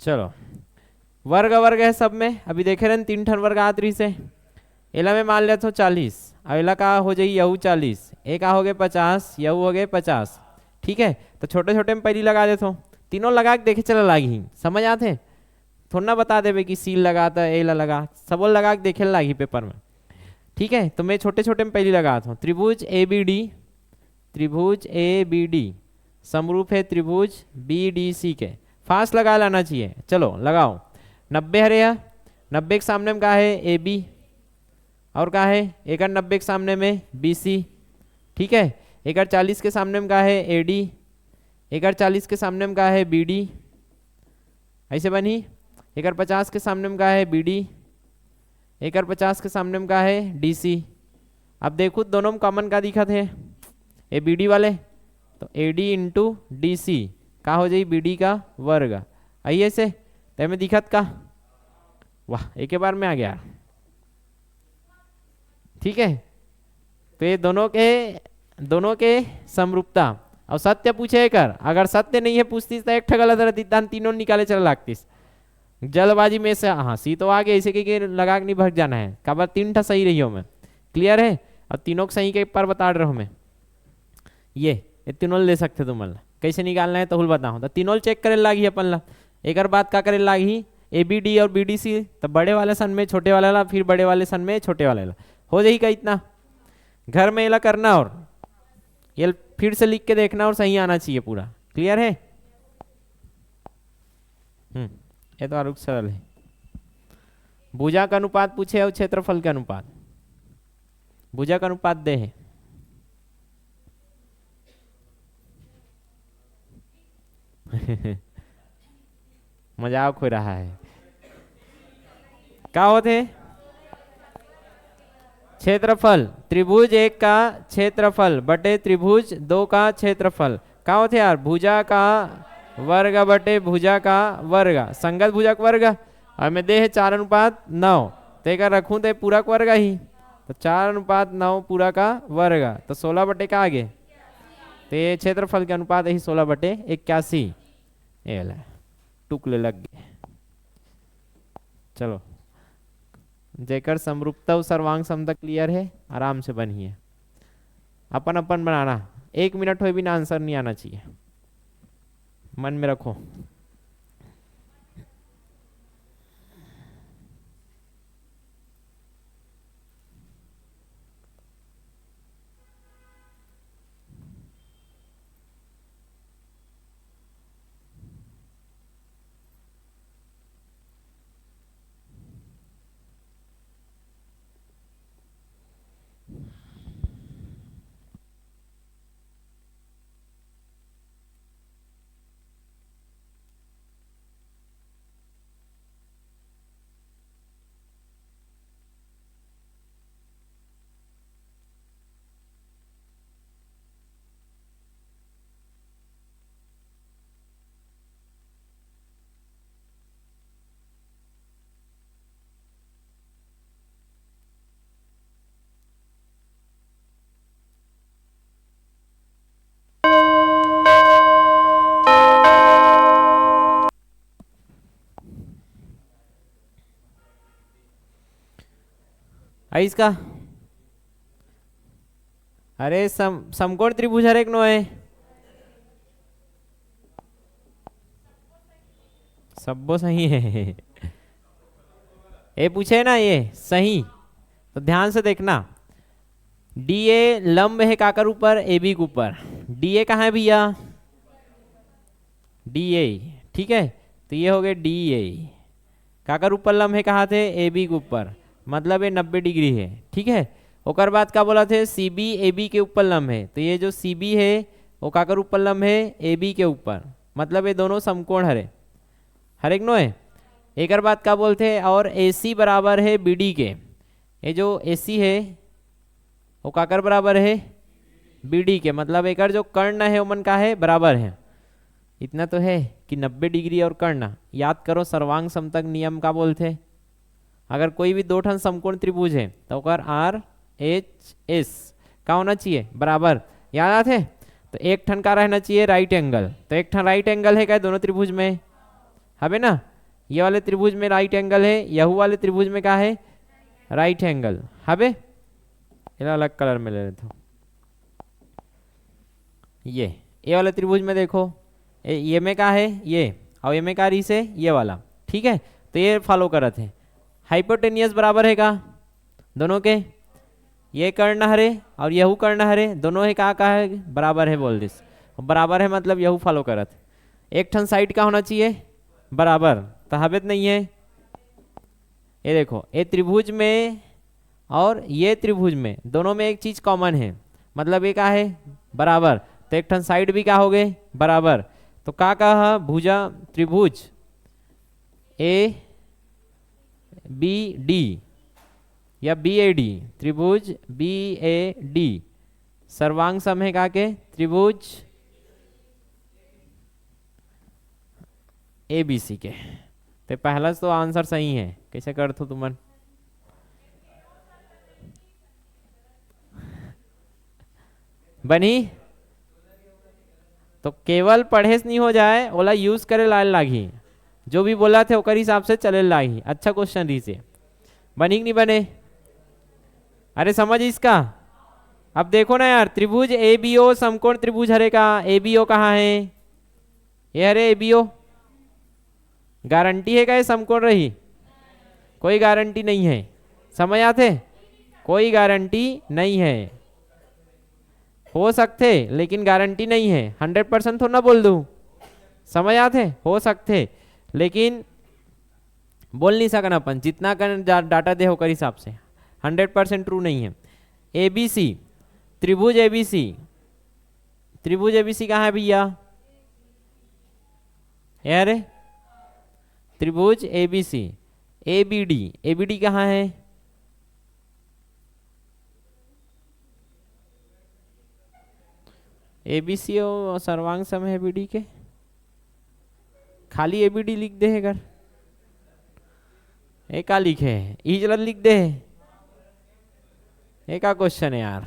चलो वर्ग वर्ग है सब में, अभी देखे रहे 3 ठन वर्ग आत रही से। एला में मान लिया तो 40, अब एला का हो जाइए यहू 40, एक का हो गए 50, यहू हो गए 50। ठीक है, तो छोटे छोटे में पहली लगा देता हूँ, तीनों लगा के देखे चला लागी, समझ आते थोड़ा ना बता देवे कि सील लगाता है एला लगा, सबो लगा के देखे लागी पेपर में। ठीक है, तो मैं छोटे छोटे में पहली लगाता हूँ। त्रिभुज ए बी डी, त्रिभुज ए बी डी समरूप है त्रिभुज बी डी सी के, फास्ट लगा लाना चाहिए। चलो लगाओ, 90 हरे है, 90 के सामने में का है ए बी, और का है एक 90 के सामने में बी सी। ठीक है, एक 40 के सामने में का है ए डी, एक 40 के सामने में का है बी डी, ऐसे बनी। एक 50 के सामने में का है बी डी, एक 50 के सामने में का है डी सी। अब देखो दोनों में कॉमन का दिखा थे ए बी डी वाले, तो A D into D C का हो जाए बी डी का वर्ग, आइए से तो में दिखत का, वाह एक बार में आ गया। ठीक है, तो ये दोनों के समरूपता। और सत्य पूछे कर, अगर सत्य नहीं है पूछतीस तो एक ठा गलत रहती, तीनों निकाले चला लागतीस। जल्दबाजी में से हाँ सी तो आगे ऐसे के लगा के नहीं भग जाना है, काबर 3 ठा सही रही हो मैं, क्लियर है। और तीनों को सही के पर बता रहा हूँ मैं, ये तीनों ले सकते तुम कैसे निकालना है तो हुल बताऊँ। तो तीनों चेक करे लागी अपन ला, एक बात का करे लागी ए बी डी और बी डी सी, तो बड़े वाले सन में छोटे वाले ला, फिर बड़े वाले सन में छोटे वाले ला, हो जाएगी का इतना। घर में ये करना और ये फिर से लिख के देखना और सही आना चाहिए पूरा, क्लियर है। ये तो आरुख सरल है। भुजा का अनुपात पूछे और क्षेत्रफल का अनुपात, भुजा का अनुपात दे है मजाक हो रहा है, क्या होते क्षेत्रफल, त्रिभुज 1 का क्षेत्रफल बटे त्रिभुज 2 का क्षेत्रफल, क्या होते यार भुजा का वर्ग बटे भुजा का वर्ग, संगत भुजा का वर्ग। और मैं दे है 4:9, तो एक रखूं तो पूरा का वर्ग ही, तो 4:9 पूरा का वर्ग, तो 16 बटे का आगे, तो ये क्षेत्रफल के अनुपात यही 16/81। ये टुकले लग गए। चलो जेकर समरूपता सर्वांग समता क्लियर है, आराम से बनिए, अपन अपन बनाना, 1 मिनट हो बिना आंसर नहीं आना चाहिए, मन में रखो। इसका अरे समकोण त्रिभुज हर एक नो है, सबो सही है। ये पूछे ना ये सही, तो ध्यान से देखना। डी ए लंब है काकर ऊपर, ए बी के ऊपर, डी ए कहाँ है भैया, डी ए। ठीक है, तो ये हो गए डी ए, काकर ऊपर लंब है कहाँ थे, ए बी के ऊपर, मतलब ये 90 डिग्री है। ठीक है, ओकर बाद का बोला थे सी बी ए बी के ऊपर लंब है, तो ये जो सी बी है वो काकर ऊपर लंब है, ए बी के ऊपर, मतलब ये दोनों समकोण हरे, हर एक नो है। एक बात का बोलते हैं और ए सी बराबर है बी डी के, ये जो ए सी है वो काकर बराबर है, बी डी के, मतलब एक जो कर्ण है वो मन का है बराबर है। इतना तो है कि 90 डिग्री और कर्ण, याद करो सर्वांग समतक नियम का बोलते, अगर कोई भी 2 ठन समकोण त्रिभुज है तो कर आर एच एस का होना चाहिए बराबर, याद आते। तो एक ठन का रहना चाहिए राइट एंगल, तो एक ठन राइट एंगल है क्या दोनों त्रिभुज में, हवे ना, ये वाले त्रिभुज में राइट एंगल है, यहू वाले त्रिभुज में क्या है, राइट एंगल। हबे ये अलग कलर में ले लेते हो। ये वाले त्रिभुज में देखो ये में क्या है, ये और ये में क्या रही से ये वाला, ठीक है। तो ये फॉलो करत है। हाइपोटेनियस बराबर है का दोनों के, ये कर्ण हरे और यहू कर्ण हरे दोनों है का है बराबर है, बोल दिस बराबर है मतलब यहू फॉलो करत। एक ठन साइड का होना चाहिए बराबर, तो हबेत नहीं है। ये देखो ये त्रिभुज में और ये त्रिभुज में दोनों में एक चीज कॉमन है, मतलब ये क्या है बराबर। तो एक ठन साइड भी क्या हो गए बराबर। तो का कहा भुजा त्रिभुज ए बी डी या बी ए डी, त्रिभुज बी ए डी सर्वांग सम है का के त्रिभुज ए बी सी के। तो पहला तो आंसर सही है, कैसे करते हो तुमन। बनी तो केवल पढ़े से नहीं हो जाए, ओला यूज करे लाल लागी, जो भी बोला थे ओकर हिसाब से चले लागी। अच्छा क्वेश्चन रही से बनी कि नहीं बने। अरे समझ इसका। अब देखो ना यार, त्रिभुज ए बी ओ समकोण त्रिभुज हरे का, ए बी ओ कहाँ है, ये हरे ए बी ओ। गारंटी है क्या ये समकोण रही, कोई गारंटी नहीं है। समझ आते, कोई गारंटी नहीं है। हो सकते लेकिन गारंटी नहीं है, 100% तो ना बोल दूं। समझ आते, हो सकते लेकिन बोल नहीं सकना अपन, जितना कर डाटा दे होकर हिसाब से 100% ट्रू नहीं है। एबीसी त्रिभुज एबीसी, त्रिभुज एबीसी कहाँ है भैया, यार त्रिभुज एबीसी। एबीडी, एबीडी कहाँ है, एबीसी और सर्वांग सम है एबीडी के, खाली एबीडी लिख दे है कर, एक का लिखे ई जल्द लिख दे। एक का क्वेश्चन है यार,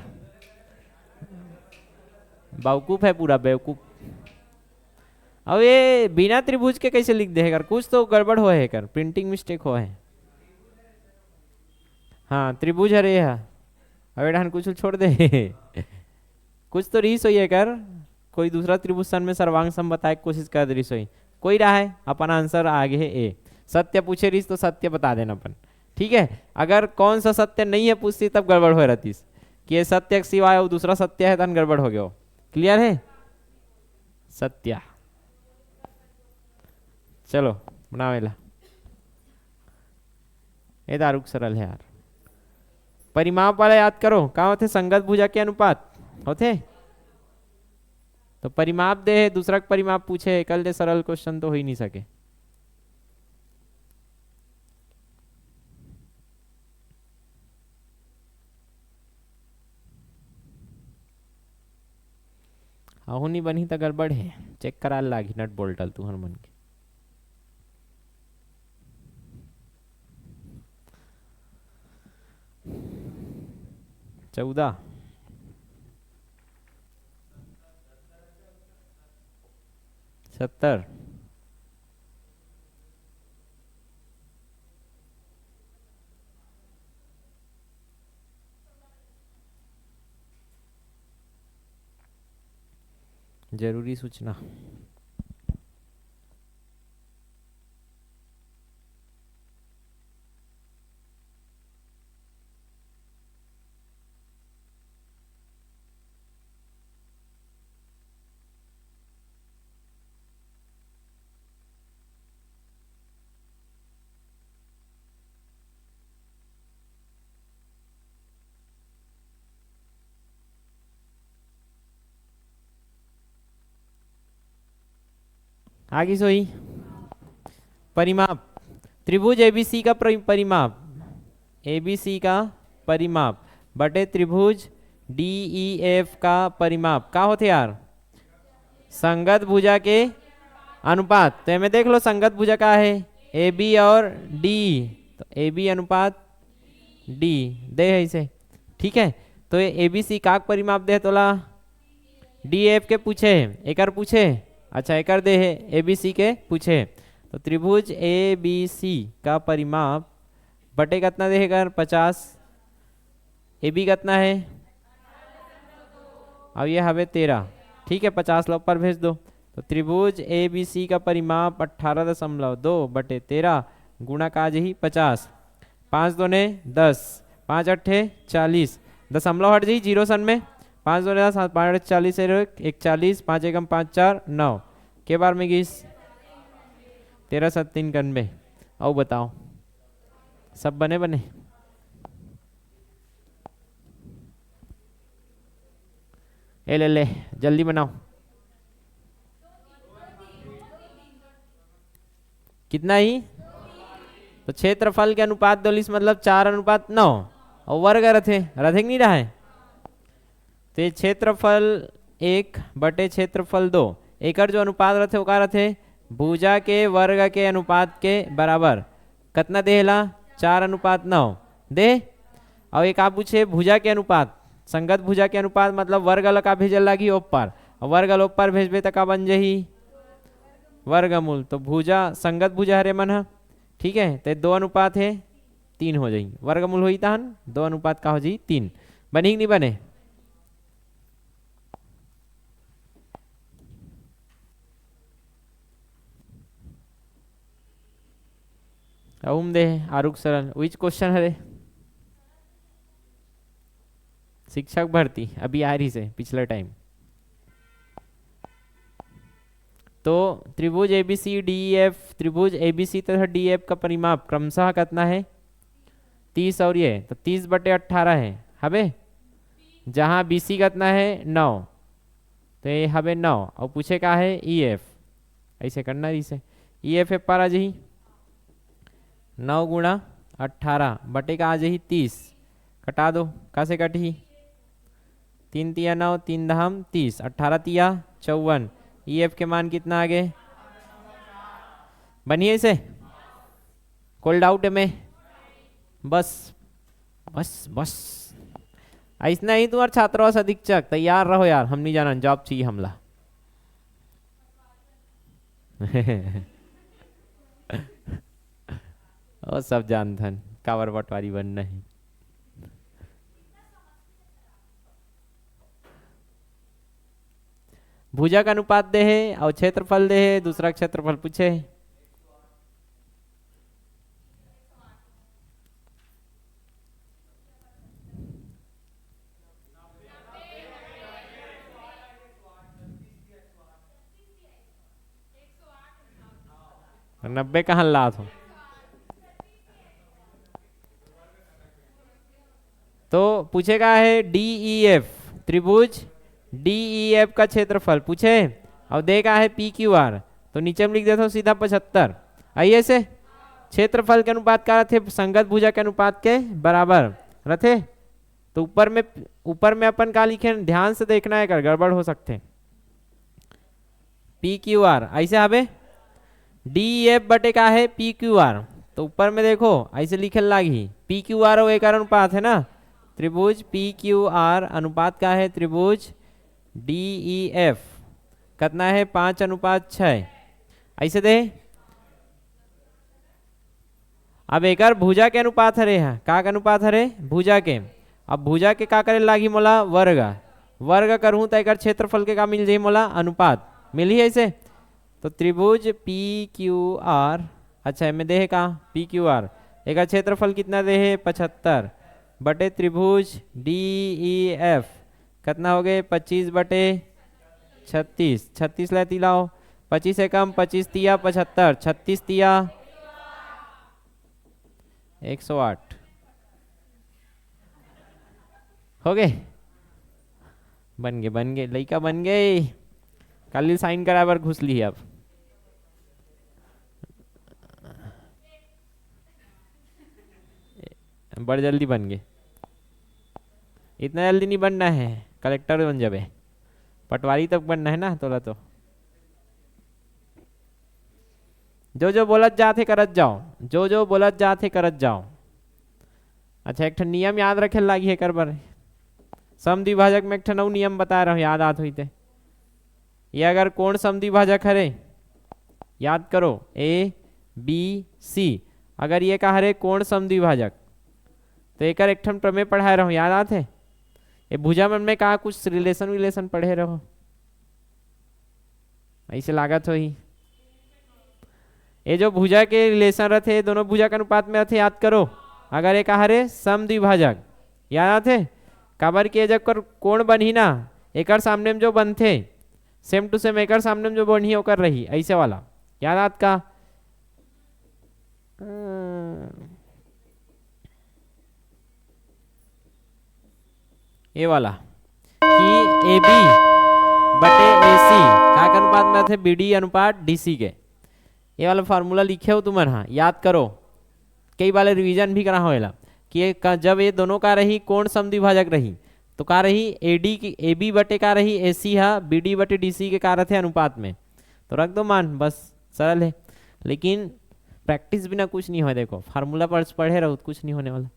बेवकूफ है पूरा बेवकूफ। अब ये बिना त्रिभुज के कैसे लिख दे है कर, कुछ तो गड़बड़ हो है कर, प्रिंटिंग मिस्टेक हो है। हाँ त्रिभुज है रे, अब ढान कुछ छोड़ दे कुछ तो रीस हुई है कर, कोई दूसरा त्रिभुज सन में सर्वांग सम बताए कोशिश कर रही सोई, कोई रहा है अपन आंसर आगे है ए। सत्य पूछे रही तो सत्य बता देना अपन, ठीक है। अगर कौन सा सत्य नहीं है पूछती तब गड़बड़ हो रहती कि ये सत्य सिवाय वो दूसरा सत्य है, तन गड़बड़ हो गया। क्लियर है, सत्य। चलो बनावेला, ये दारुक सरल है यार। परिमाप वाला याद करो, कहाँ होते संगत भुजा के अनुपात होते, तो परिमाप दे दूसरा परिमाप पूछे, कल दे सरल क्वेश्चन तो हो ही नहीं सके। आहू नहीं बनी तो गड़बड़ है, चेक करा लागी नट बोल्टल तू हर मन के। चौदह सत्तर जरूरी सूचना। आगे सोई परिमाप, त्रिभुज एबीसी का परिमाप, एबीसी का परिमाप बटे त्रिभुज डीईएफ का परिमाप का होते यार, संगत भुजा के अनुपात। तो हमें देख लो संगत भुजा का है ए बी और डी, तो ए बी अनुपात डी दे है इसे, ठीक है। तो ये ए बी सी का परिमाप दे तोला, डी एफ के पूछे, एकर पूछे, अच्छा एकर दे है ए बी सी के पूछे। तो त्रिभुज ए बी सी का परिमाप बटे कितना देगा 50, ए बी कितना है, अब ये हवे 13, ठीक है 50 ऊपर भेज दो। तो त्रिभुज ए बी सी का परिमाप 18.2 बटे 13 गुणा काज ही 50, 5 दूने 10, 5 अट्ठे 40, दशमलव हट जी जीरो सन में, 5 दूने 10, 5 अट्ठे 40 41, 5 एकम 5 4 9 के बार में गीस 13 7 3 91। आओ बताओ सब बने बने, ए ले ले जल्दी बनाओ। कितना ही, तो क्षेत्रफल के अनुपात 42 मतलब 4:9 और वर्ग रथे रथे नहीं रहा है, तो ये क्षेत्रफल 1 बटे क्षेत्रफल 2 एकड़ जो अनुपात रथे वो का रथे भुजा के वर्ग के अनुपात के बराबर, कितना देला 4:9 दे। और एक आप पूछे भुजा के अनुपात, संगत भुजा के अनुपात मतलब वर्ग अलग का भेजल लगी ऊपर, और वर्ग अलग ऊपर भेजबे तक का बन जही वर्गमूल, तो भुजा संगत भुजा हरे मन है, ठीक है। तो 2 है 3 हो जाई, वर्गमूल हुई तहन 2 का हो जाई 3, बनी नहीं बने। अउम दे आरुक सरल विच क्वेश्चन हरे शिक्षक भर्ती अभी आ रही से पिछले टाइम। तो त्रिभुज एबीसी डीईएफ, त्रिभुज एबीसी तथा डीएफ का परिमाप क्रमशः कितना है 30 और ये तो 30 बटे 18 है हबे, जहां बीसी कितना है 9, तो ये हबे 9 और पूछे का है ईएफ, ऐसे करना रही से ईएफ पर आ जाही 9 गुणा 18 बटे का आ जाही 30, कटा दो का से कटी 3 तिया 9 3 दहम 30, 18 तिया 54, ईएफ के मान कितना आगे बनिए इसे, कोई डाउट है में, बस बस बस ऐसा ही तुम्हारे छात्रों से अधीक्षक तैयार रहो यार, हम नहीं जाना जॉब चाहिए हमला और सब जान धन कावर बटवारी बनना है। भुजा का अनुपात दे है और क्षेत्रफल दे है, दूसरा क्षेत्रफल पूछे है। नब्बे कहाँ ला थो, तो पूछेगा है डीईएफ, त्रिभुज डीईएफ का क्षेत्रफल पूछे और देगा है पी क्यू आर, तो नीचे में लिख देता हूँ सीधा 75, आइए से क्षेत्रफल के अनुपात का रथे संगत भुजा के अनुपात के बराबर रथे, तो ऊपर में अपन का लिखे ध्यान से देखना है कर गड़बड़ हो सकते, पी क्यू आर ऐसे हबे डीईएफ बटे का है पी क्यू आर, तो ऊपर में देखो ऐसे लिखे लागी पी क्यू आर और एक अनुपात है ना, त्रिभुज पी क्यू आर अनुपात का है त्रिभुज डीईएफ कितना है 5:6, ऐसे दे। अब एक भुजा के अनुपात हरे है, का अनुपात हरे भुजा के, अब भुजा के का करे लागी मोला वर्ग, वर्ग करूँ तो एक क्षेत्रफल के का मिल जाए मोला अनुपात मिली है ऐसे, तो त्रिभुज पी क्यू आर, अच्छा में दे का पी क्यू आर एक क्षेत्रफल कितना दे है 75 बटे त्रिभुज डीईएफ कितना हो गए 25 बटे 36, 36 लेती लाओ 25 से कम 25 तिया 75, 36 तिया 108 हो गए, बन गए लड़का बन गए, कल साइन करा बार घुस ली है अब बड़ जल्दी बन गए, इतना जल्दी नहीं बनना है, कलेक्टर बन जाबे पटवारी तक बनना है ना तोला, तो जो जो बोलत जाते करत जाओ, जो जो बोलत जाते करत जाओ। अच्छा एक नियम याद रखे लागी है कर बार, समद्विभाजक में एक नौ नियम बता रहा हूँ याद आत हुई थे, ये अगर कौन समद्विभाजक हरे याद करो ए बी सी। अगर ये कहा रे कोण समद्विभाजक, तो एक एकठन प्रमेय पढ़ाए रहो, याद आते ये भुजामन में कहा कुछ रिलेशन विलेशन पढ़े रहो, ऐसे लागत हो ही। ये जो भुजा के रिलेशन रहते दोनों भुजा के अनुपात में रहते, याद करो। अगर ये कहा रे समद्विभाजक, याद आते काबर के जब कर कोण बनी ना, एक सामने में जो बनते सेम टू सेम एक सामने में जो बनी होकर रही, ऐसे वाला याद आत का। ये वाला कि ए बी बटे ए सी का अनुपात में थे बी डी अनुपात डी सी के। ये वाला फार्मूला लिखे हो तुम, हाँ याद करो, कई बार रिवीजन भी करा होएला कि जब ये दोनों का रही कोण समद्विभाजक रही, तो का रही ए डी की ए बी बटे का रही ए सी हा बी डी बटे डी सी के का थे अनुपात में, तो रख दो मान, बस सरल है। लेकिन प्रैक्टिस बिना कुछ नहीं हो, देखो फार्मूला पढ़े रहो कुछ नहीं होने वाला।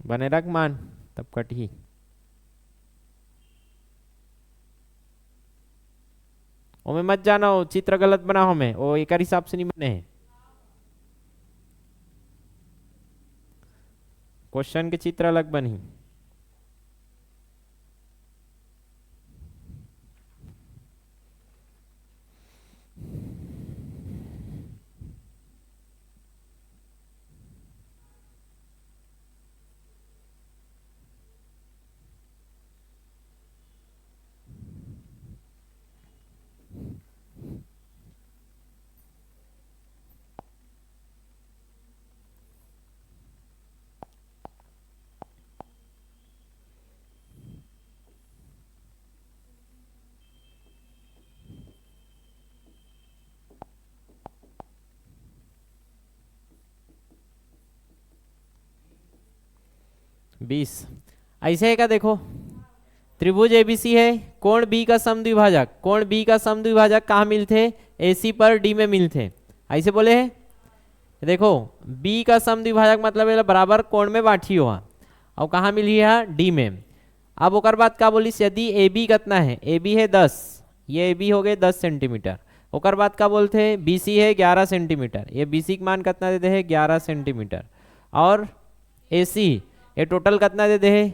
बने रख मान तब कट ही। ओमे मत जाना हो चित्र गलत बना हो, मैं वो एक हिसाब से नहीं बने हैं, क्वेश्चन के चित्र अलग बनी। बीस ऐसे है का, देखो त्रिभुज एबीसी है, कोण बी का समद्विभाजक, कोण बी का समद्विभाजक कहाँ मिलते, एसी पर डी में मिलते, ऐसे बोले है। देखो बी का समद्विभाजक मतलब है बराबर कोण में बांटी हुआ, और कहाँ मिली है डी में। अब ओकर बाद का बोलिस, यदि ए बी कितना है, ए बी है 10, ये ए बी हो गए 10 सेंटीमीटर, ओकर बाद का बोलते हैं बी सी है 11 सेंटीमीटर, ये बी सी का मान कितना देते हैं 11 सेंटीमीटर, और ए सी ये टोटल कितना देते हैं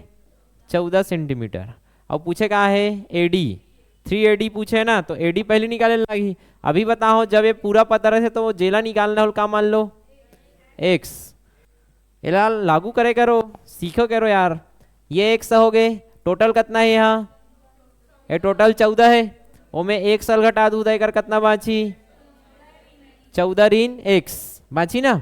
14 सेंटीमीटर। और पूछे कहा है एडी, 3 एडी पूछे ना, तो एडी पहले निकालने लगी। अभी बताओ जब ये पूरा पता रहे तो वो जेला निकालना हो, का मान लो एक्स, ये लागू करे करो, सीखो करो यार। ये एक्स हो गए, टोटल कितना है यहाँ, ये टोटल 14 है, वो में एक साल घटा दूँ कर कितना बाची, 14 ऋण एक्स बाची ना।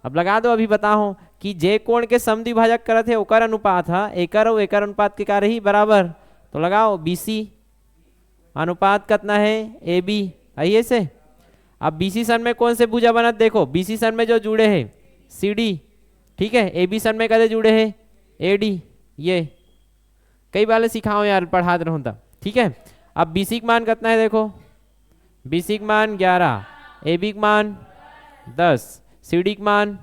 अब लगा दो, अभी बताओ कि जे कोण के समद्विभाजक करत है ओकर अनुपात है एकर और एकर अनुपात के का रही बराबर, तो लगाओ बीसी अनुपात कितना है ए बी, आइए से। अब बीसी सन में कौन से भुजा बनत, देखो बीसी सन में जो जुड़े हैं सी डी, ठीक है, ए बी सन में कदे जुड़े हैं ए डी, ये कई बार सिखाओ यार पढ़ा रहा हूँ तब, ठीक है। अब बीसी का मान कितना है, देखो बीसी का मान 11, ए बी का मान 10, सी डी का मान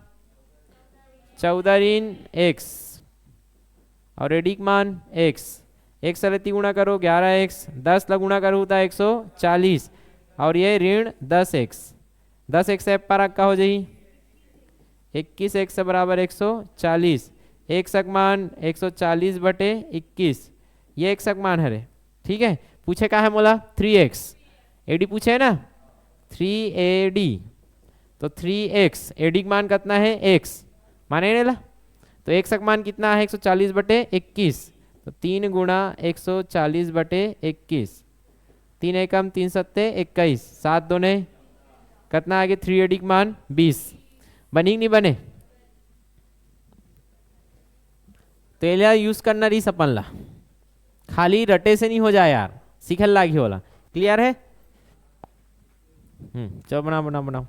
14 ऋण एक्स, और एडी का मान एक्स, एक से 3 गुणा करो 11 एक्स, 10 ला गुणा करो होता 140, और ये ऋण 10 एक्स, 10 एक्स एफ पर का हो जाई 21 एक्स से बराबर 140, एक सक मान 140 बटे 21, ये एक सक मान है, ठीक है। पूछे का है मोला 3x, एडी पूछे है ना 3AD, तो 3x एडी का मान कितना है x माने नहीं ला, तो एक सक मान कितना है 140 बटे 21, तो 3 गुणा 140 बटे 21, 3 एकम 3 सत्ते 21, 7 दोने कितना आगे 3AD का मान 20, बनी नहीं बने, तो ये यूज करना रही सपन ला, खाली रटे से नहीं हो जाए यार, सीखल लागी होला। क्लियर है? चलो बनाओ बनाओ बनाओ।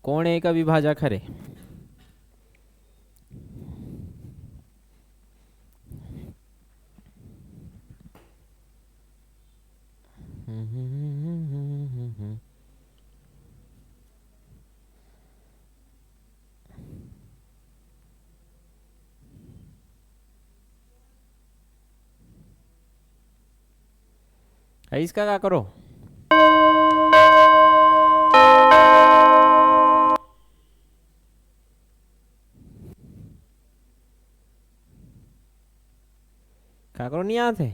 कोण ए का विभाजक हरे। इसका क्या करो, क्या करो, नहीं आते।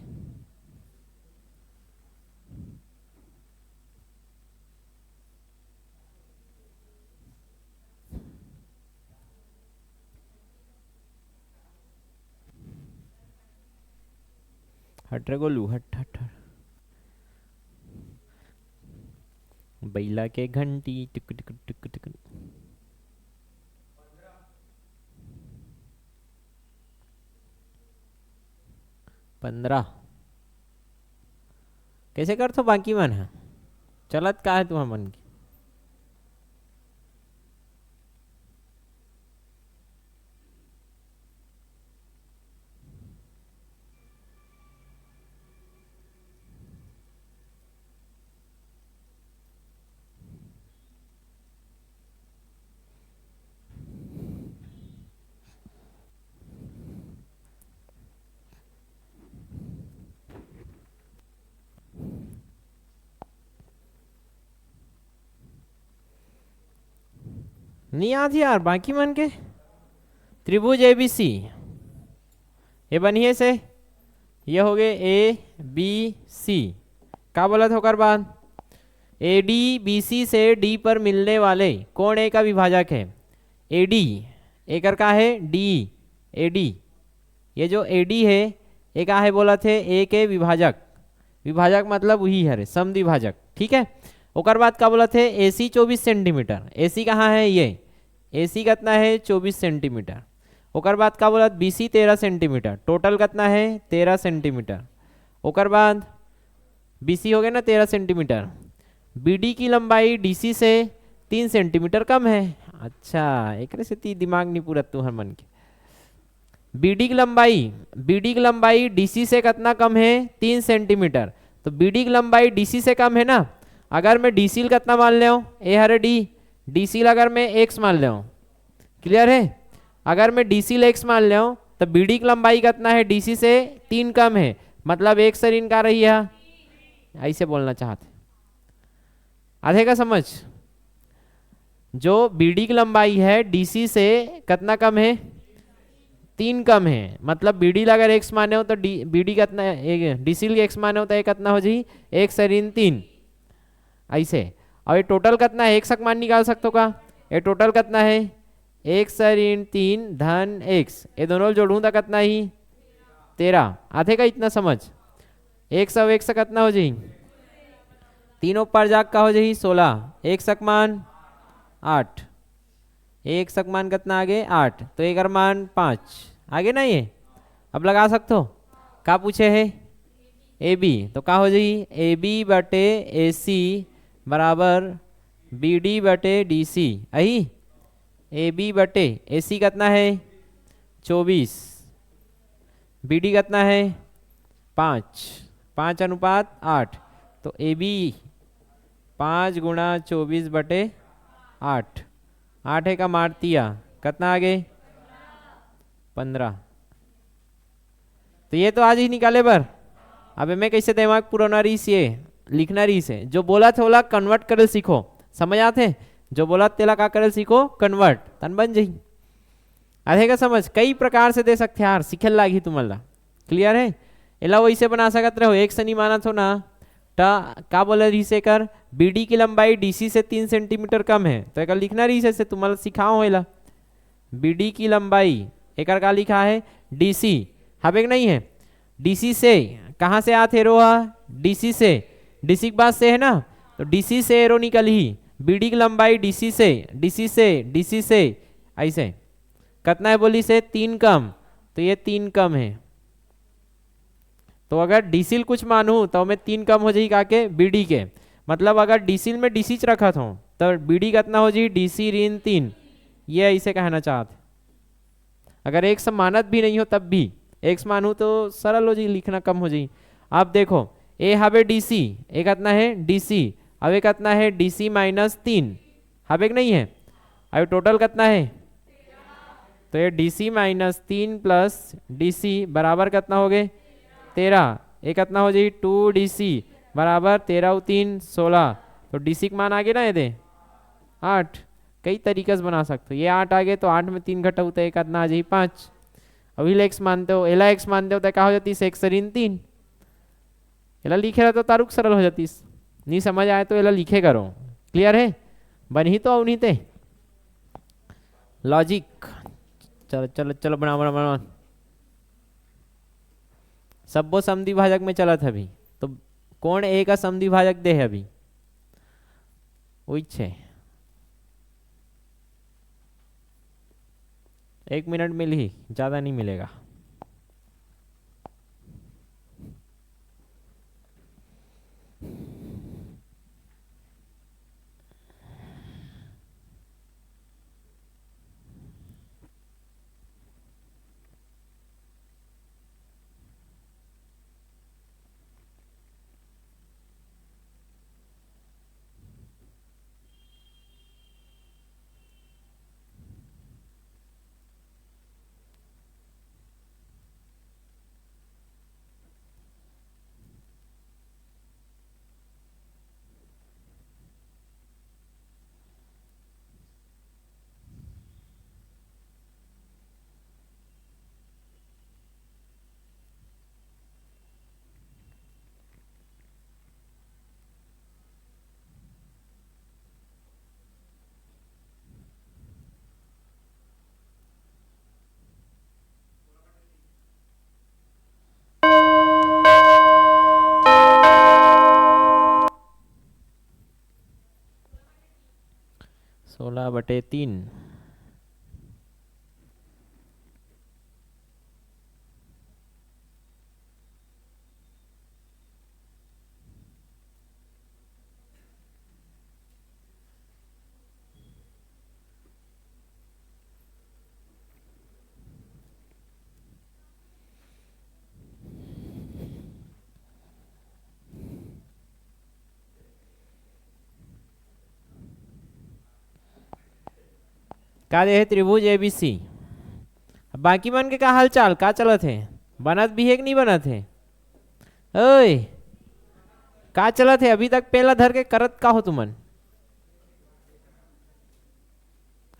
हट रे गोलू, हट हट हट। बैला के घंटी टिक टिक टिक टिक। 15 कैसे कर तो बाकी मन है चलत का है तुम्हारा मन की। नहीं आती यार बाकी मन के। त्रिभुज ABC ये बनिए से, ये हो गए ABC। क्या बोला था होकर बाद, AD BC से D पर मिलने वाले कोण A का विभाजक है। AD एकर का है D, AD ये जो AD है ये का है बोला थे A के विभाजक। विभाजक मतलब वही है समद्विभाजक, ठीक है। ओकर बाद का बोला थे AC 24 सेंटीमीटर। AC कहाँ है, ये AC कितना है 24 सेंटीमीटर। ओकर बाद का बोला BC 13 सेंटीमीटर। टोटल कितना है 13 सेंटीमीटर। ओकर बाद BC हो गया ना 13 सेंटीमीटर। BD की लंबाई DC से 3 सेंटीमीटर कम है। अच्छा एक से ती दिमाग नहीं पूरा तू हर मन के। BD की लंबाई DC से कितना कम है 3 सेंटीमीटर। तो BD की लंबाई DC से कम है ना। अगर मैं DC कितना मान ले ए हरे DC अगर मैं x मान ले, क्लियर है। अगर मैं DC x मान ले तो BD की लंबाई कितना है DC से 3 कम है, मतलब एक सर इनका रही है। ऐसे बोलना चाहते आधे का समझ। जो BD की लंबाई है DC से कितना कम है 3 कम है, मतलब BD अगर x माने हो तो BD कितना DC x माने हो तो कितना हो जी 1 सरीन 3 ऐसे। और ये टोटल कितना है, एक सक मान निकाल सकते हो का। ये टोटल कितना है 1 सरीन 3 धन x, ये दोनों जोड़ूं तो कितना ही 13। आधे का इतना समझ। 1 सक कितना हो जाए, तीनों पर जाग का हो जाए 16। 1 सक मान 8, 1 सक मान कितना आगे 8, तो एक मान 5 आगे ना। ये अब लगा सकते हो। क्या पूछे है AB, तो क्या हो जाए AB बटे AC बराबर BD बटे DC। आई AB बटे AC कितना है 24, BD कितना है 5, 5 अनुपात 8। तो AB 5 गुणा 24 बटे 8, 8 है का मारतिया कितना आगे 15। तो ये तो आज ही निकाले बर। अबे मैं कैसे दिमाग पुराना रही से लिखना रही से, जो बोला थे बोला कन्वर्ट करे सीखो, समझ आते। जो बोला तेला का करे सीखो कन्वर्ट, तन बन जाई। आधे का समझ कई प्रकार से दे सकते यार, सीखे लागी तुम्हारा, क्लियर है। एला वैसे बना सकत रहो, एक सनी माना थो ना टा का बोला रही से कर BD की लंबाई DC से 3 सेंटीमीटर कम है, तो एक लिखना रही से तुम्हारा सिखाओ। एला BD की लंबाई एक का लिखा है DC, हबेक नहीं है। DC से कहाँ से आते रोहा, DC से, DC के बाद से है ना, तो DC से एरो निकल ही। BD की लंबाई DC से ऐसे कितना है बोली से 3 कम, तो ये 3 कम है। तो अगर DC कुछ मानू तो मैं 3 कम हो जाएगी का के BD के, मतलब अगर DC में DC रखा था तो बी डी कितना हो जी डी सी ऋण 3, ये ऐसे कहना चाहते। अगर एक समानत भी नहीं हो तब भी, एक समान हो तो सरल हो जी, लिखना कम हो जाए। अब देखो ए हवे डी सी, ए कितना है डी सी, अब ये कितना है डी सी माइनस 3, हवे कि नहीं है, अब टोटल कितना है, तो ये D C minus 3 plus D C बराबर कितना हो गए 13, ये कितना हो जाए 2 डी सी बराबर 13 3 16, तो डी सी का मान आ गया ना, ये दे 8। कई तरीके से बना सकते हो, ये 8 आ गए तो 8 में 3 घटा होता है, कितना आ जाए 5। अभी एक्स मानते हो, एला एक्स मानते हो तो क्या हो जाती है एक्स ऋण 3, एला लिखे रहा तो तारुक सरल हो जाती। नहीं समझ आए तो एला लिखे करो, क्लियर है, बनी तो अवनी ते लॉजिक। चलो चलो चलो बना बना बना, सब वो समद्वि भाजक में चला था अभी, तो कौन ए का समद्वि भाजक दे है अभी, वही छे। 1 मिनट मिल ही, ज्यादा नहीं मिलेगा। सोलह बटे 3, का दे है त्रिभुज एबीसी। बाकी मन के का हाल चाल का चलत है, बनत भी है कि नहीं बनत है, ओए का चलत है अभी तक, पहला धर के करत का हो तुमन,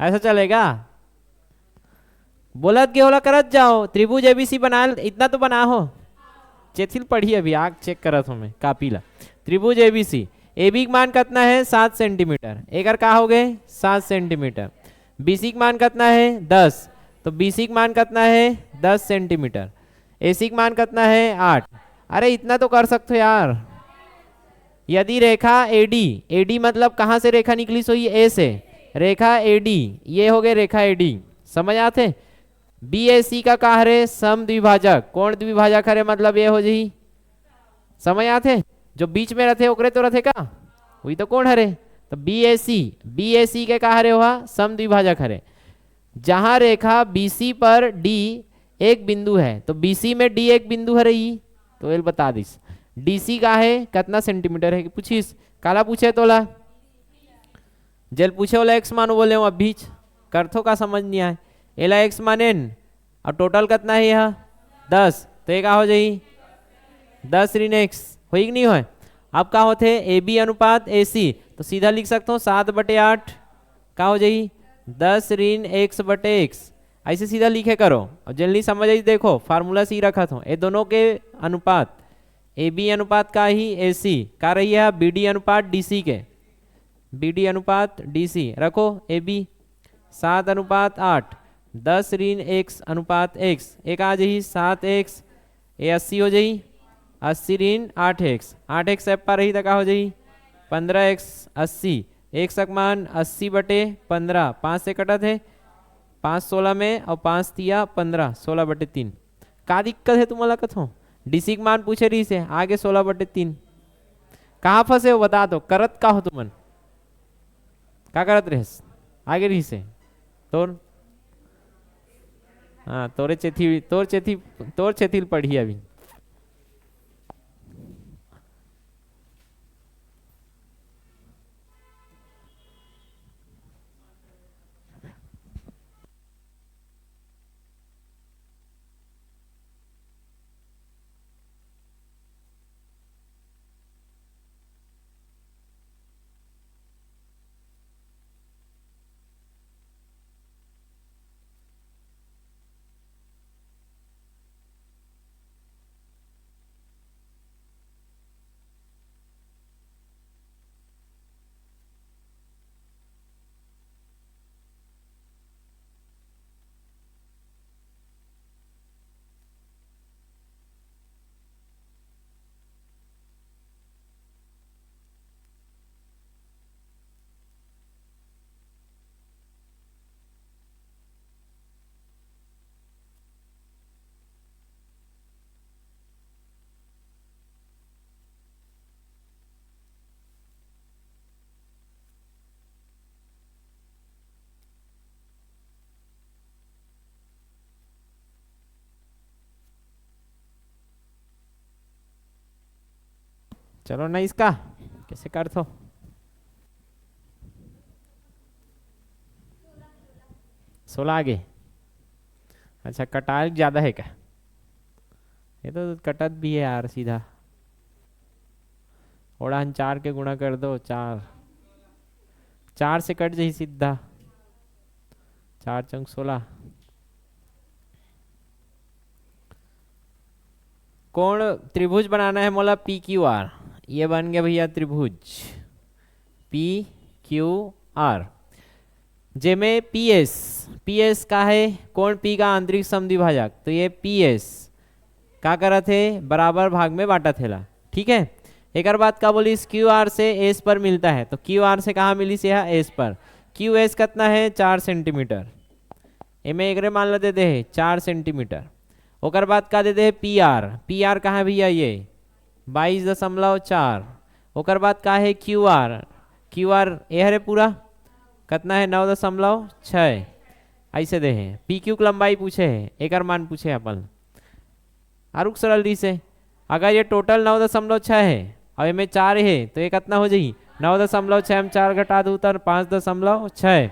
ऐसा चलेगा, बोलत के होला करत जाओ, त्रिभुज एबीसी बना, इतना तो बना हो, चेथिल पढ़ी अभी आग चेक करत हूं मैं कापी ला। त्रिभुज एबीसी, ए बी का मान कितना है 7 सेंटीमीटर, एकर का हो गए 7 सेंटीमीटर, बीसी का मान कितना है 10, तो बीसी का मान कितना है 10 सेंटीमीटर, एसी का मान कितना है 8। अरे इतना तो कर सकते हो यार। यदि रेखा एडी, एडी मतलब कहाँ से रेखा निकली सोई ए से, रेखा एडी, ये हो गए रेखा एडी, समझ आते। बी ए सी का कहा रे सम द्विभाजक, कौन द्विभाजक हरे मतलब ये हो जी, समझ आते, जो बीच में रहते ओकरे तो रहते का, वही तो कौन हरे, तो बी ए सी के कहा हरे हुआ सम द्विभाजक हरे। जहां रेखा बीसी पर डी एक बिंदु है, तो बीसी में डी एक बिंदु है रही, तो ये बता दिस डीसी का है कितना सेंटीमीटर है, पूछिस काला पूछे तोला, जल पूछे वाला एक्स मानो बोले अब बीच करथो का समझ नहीं आए, एला एक्स मानेन और टोटल कितना है यह 10, तो ये का हो जाई 10 ऋण एक्स, हो कि नहीं हो। अब का होते ए बी अनुपात ए सी, तो सीधा लिख सकता हूँ 7/8 का हो जाई 10 ऋण एक्स बटे एक्स, ऐसे सीधा लिखे करो और जल्दी समझ आई। देखो फार्मूला सी रखा था, ये दोनों के अनुपात ए बी अनुपात का ही ए सी का रही है बी डी अनुपात डी सी के, बी डी अनुपात डी सी रखो, ए बी 7/8 10 ऋण एक्स अनुपात एक्स, एक आ जाई 7x, ये 80 हो जाई 80 ऋण 8x, 8x ऐप पर रही तो हो जाई 15x 80, एक सक मान 80/15, 5 से कटा थे 5 16 में और 5 तिया 15, 16/3। का दिक्कत है तुम्हारा कथो, डीसी का मान पूछे रही से आगे 16/3, कहाँ फंसे हो बता दो, करत का हो तुमन, क्या करत रहे आगे रही से तोर हाँ तोर चेथी पढ़ी अभी। चलो ना इसका कैसे कर दो। 16 आगे। अच्छा कटार ज्यादा है क्या? ये तो कटत भी है यार सीधा। उड़ान 4 के गुणा कर दो 4। 4 से कट जाही सीधा। 4 चौक 16। कोण त्रिभुज बनाना है मोला पी क्यू आर। ये बन गया भैया त्रिभुज पी क्यू आर जेमे पी एस का है कोण पी का आंतरिक समद्विभाजक। तो ये पी एस का करा थे बराबर भाग में बांटा थेला। ठीक है एक बात का बोलिस क्यू आर से एस पर मिलता है तो क्यू आर से कहाँ मिली से एस पर। क्यू एस कितना है 4 सेंटीमीटर। एमे एक मान लेते दे 4 सेंटीमीटर। ओकर बाद का देते हैं पी आर कहाँ है भैया ये 22.4। ओकर बाद का है क्यू आर ये हरे पूरा कितना है 9.6। ऐसे दे है पी क्यू की लंबाई पूछे है एक मान पूछे अपन आरुक सरल री से। अगर ये टोटल 9.6 है और इनमें 4 है तो ये कितना हो जाएगी 9.6 हम 4 घटा दो उतर 5.6।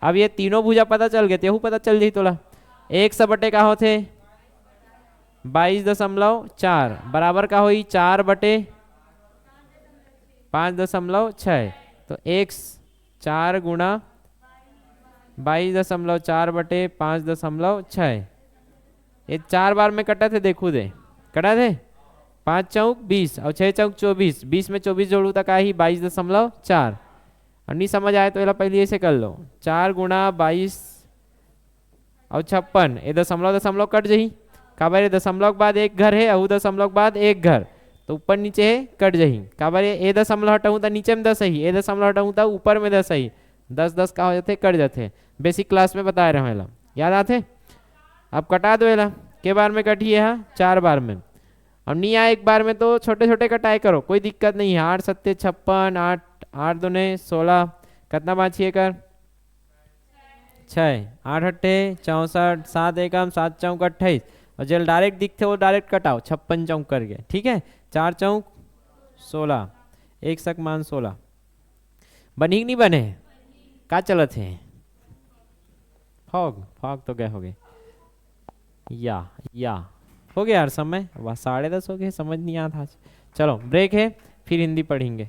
अब ये तीनों भुजा पता चल गए तेहू पता चल जाई तोला। 1 सब बटे का होते 22.4 बराबर का हुई 4 बटे 5.6। तो x 4 गुणा 22.4 बटे 5.6। ये 4 बार में कटा थे देखू दे कटा थे 5 चौक 20 और 6 चौक 24। 20 में 24 जोड़ू तक आई 22.4। और नहीं समझ आए तो पहले ऐसे कर लो 4 गुणा 22 और 56 ये दशमलव कट जाही काबर ये दशमलव के बाद एक घर है और दशमलव के बाद एक घर तो ऊपर नीचे है कट जाही काबर ये दशमलव हटाऊँ तो नीचे में 10 है ये दशमलव हटाऊँ तो ऊपर में 10 है 10 का हो जाते कट जाते। बेसिक क्लास में बताए रहे हैं याद आते। अब कटा दो एला के बार में कटी है 4 बार में और नहीं आए एक बार में तो छोटे छोटे कटाई करो कोई दिक्कत नहीं है। 8 सत्ते 56 8 दूने 16 कितना बाछिए कर 6 8 अट्ठे 64 7 एकम 7 चौक 28 और जल डायरेक्ट दिखते वो डायरेक्ट कटाओ 56 चौक करके। ठीक है 4 चौक 16 एक सक मान 16 बनी नहीं बने का चलत है फॉग फॉग तो गए हो गए या हो गया यार समय वह 10:30 हो गए समझ नहीं आता। चलो ब्रेक है फिर हिंदी पढ़ेंगे।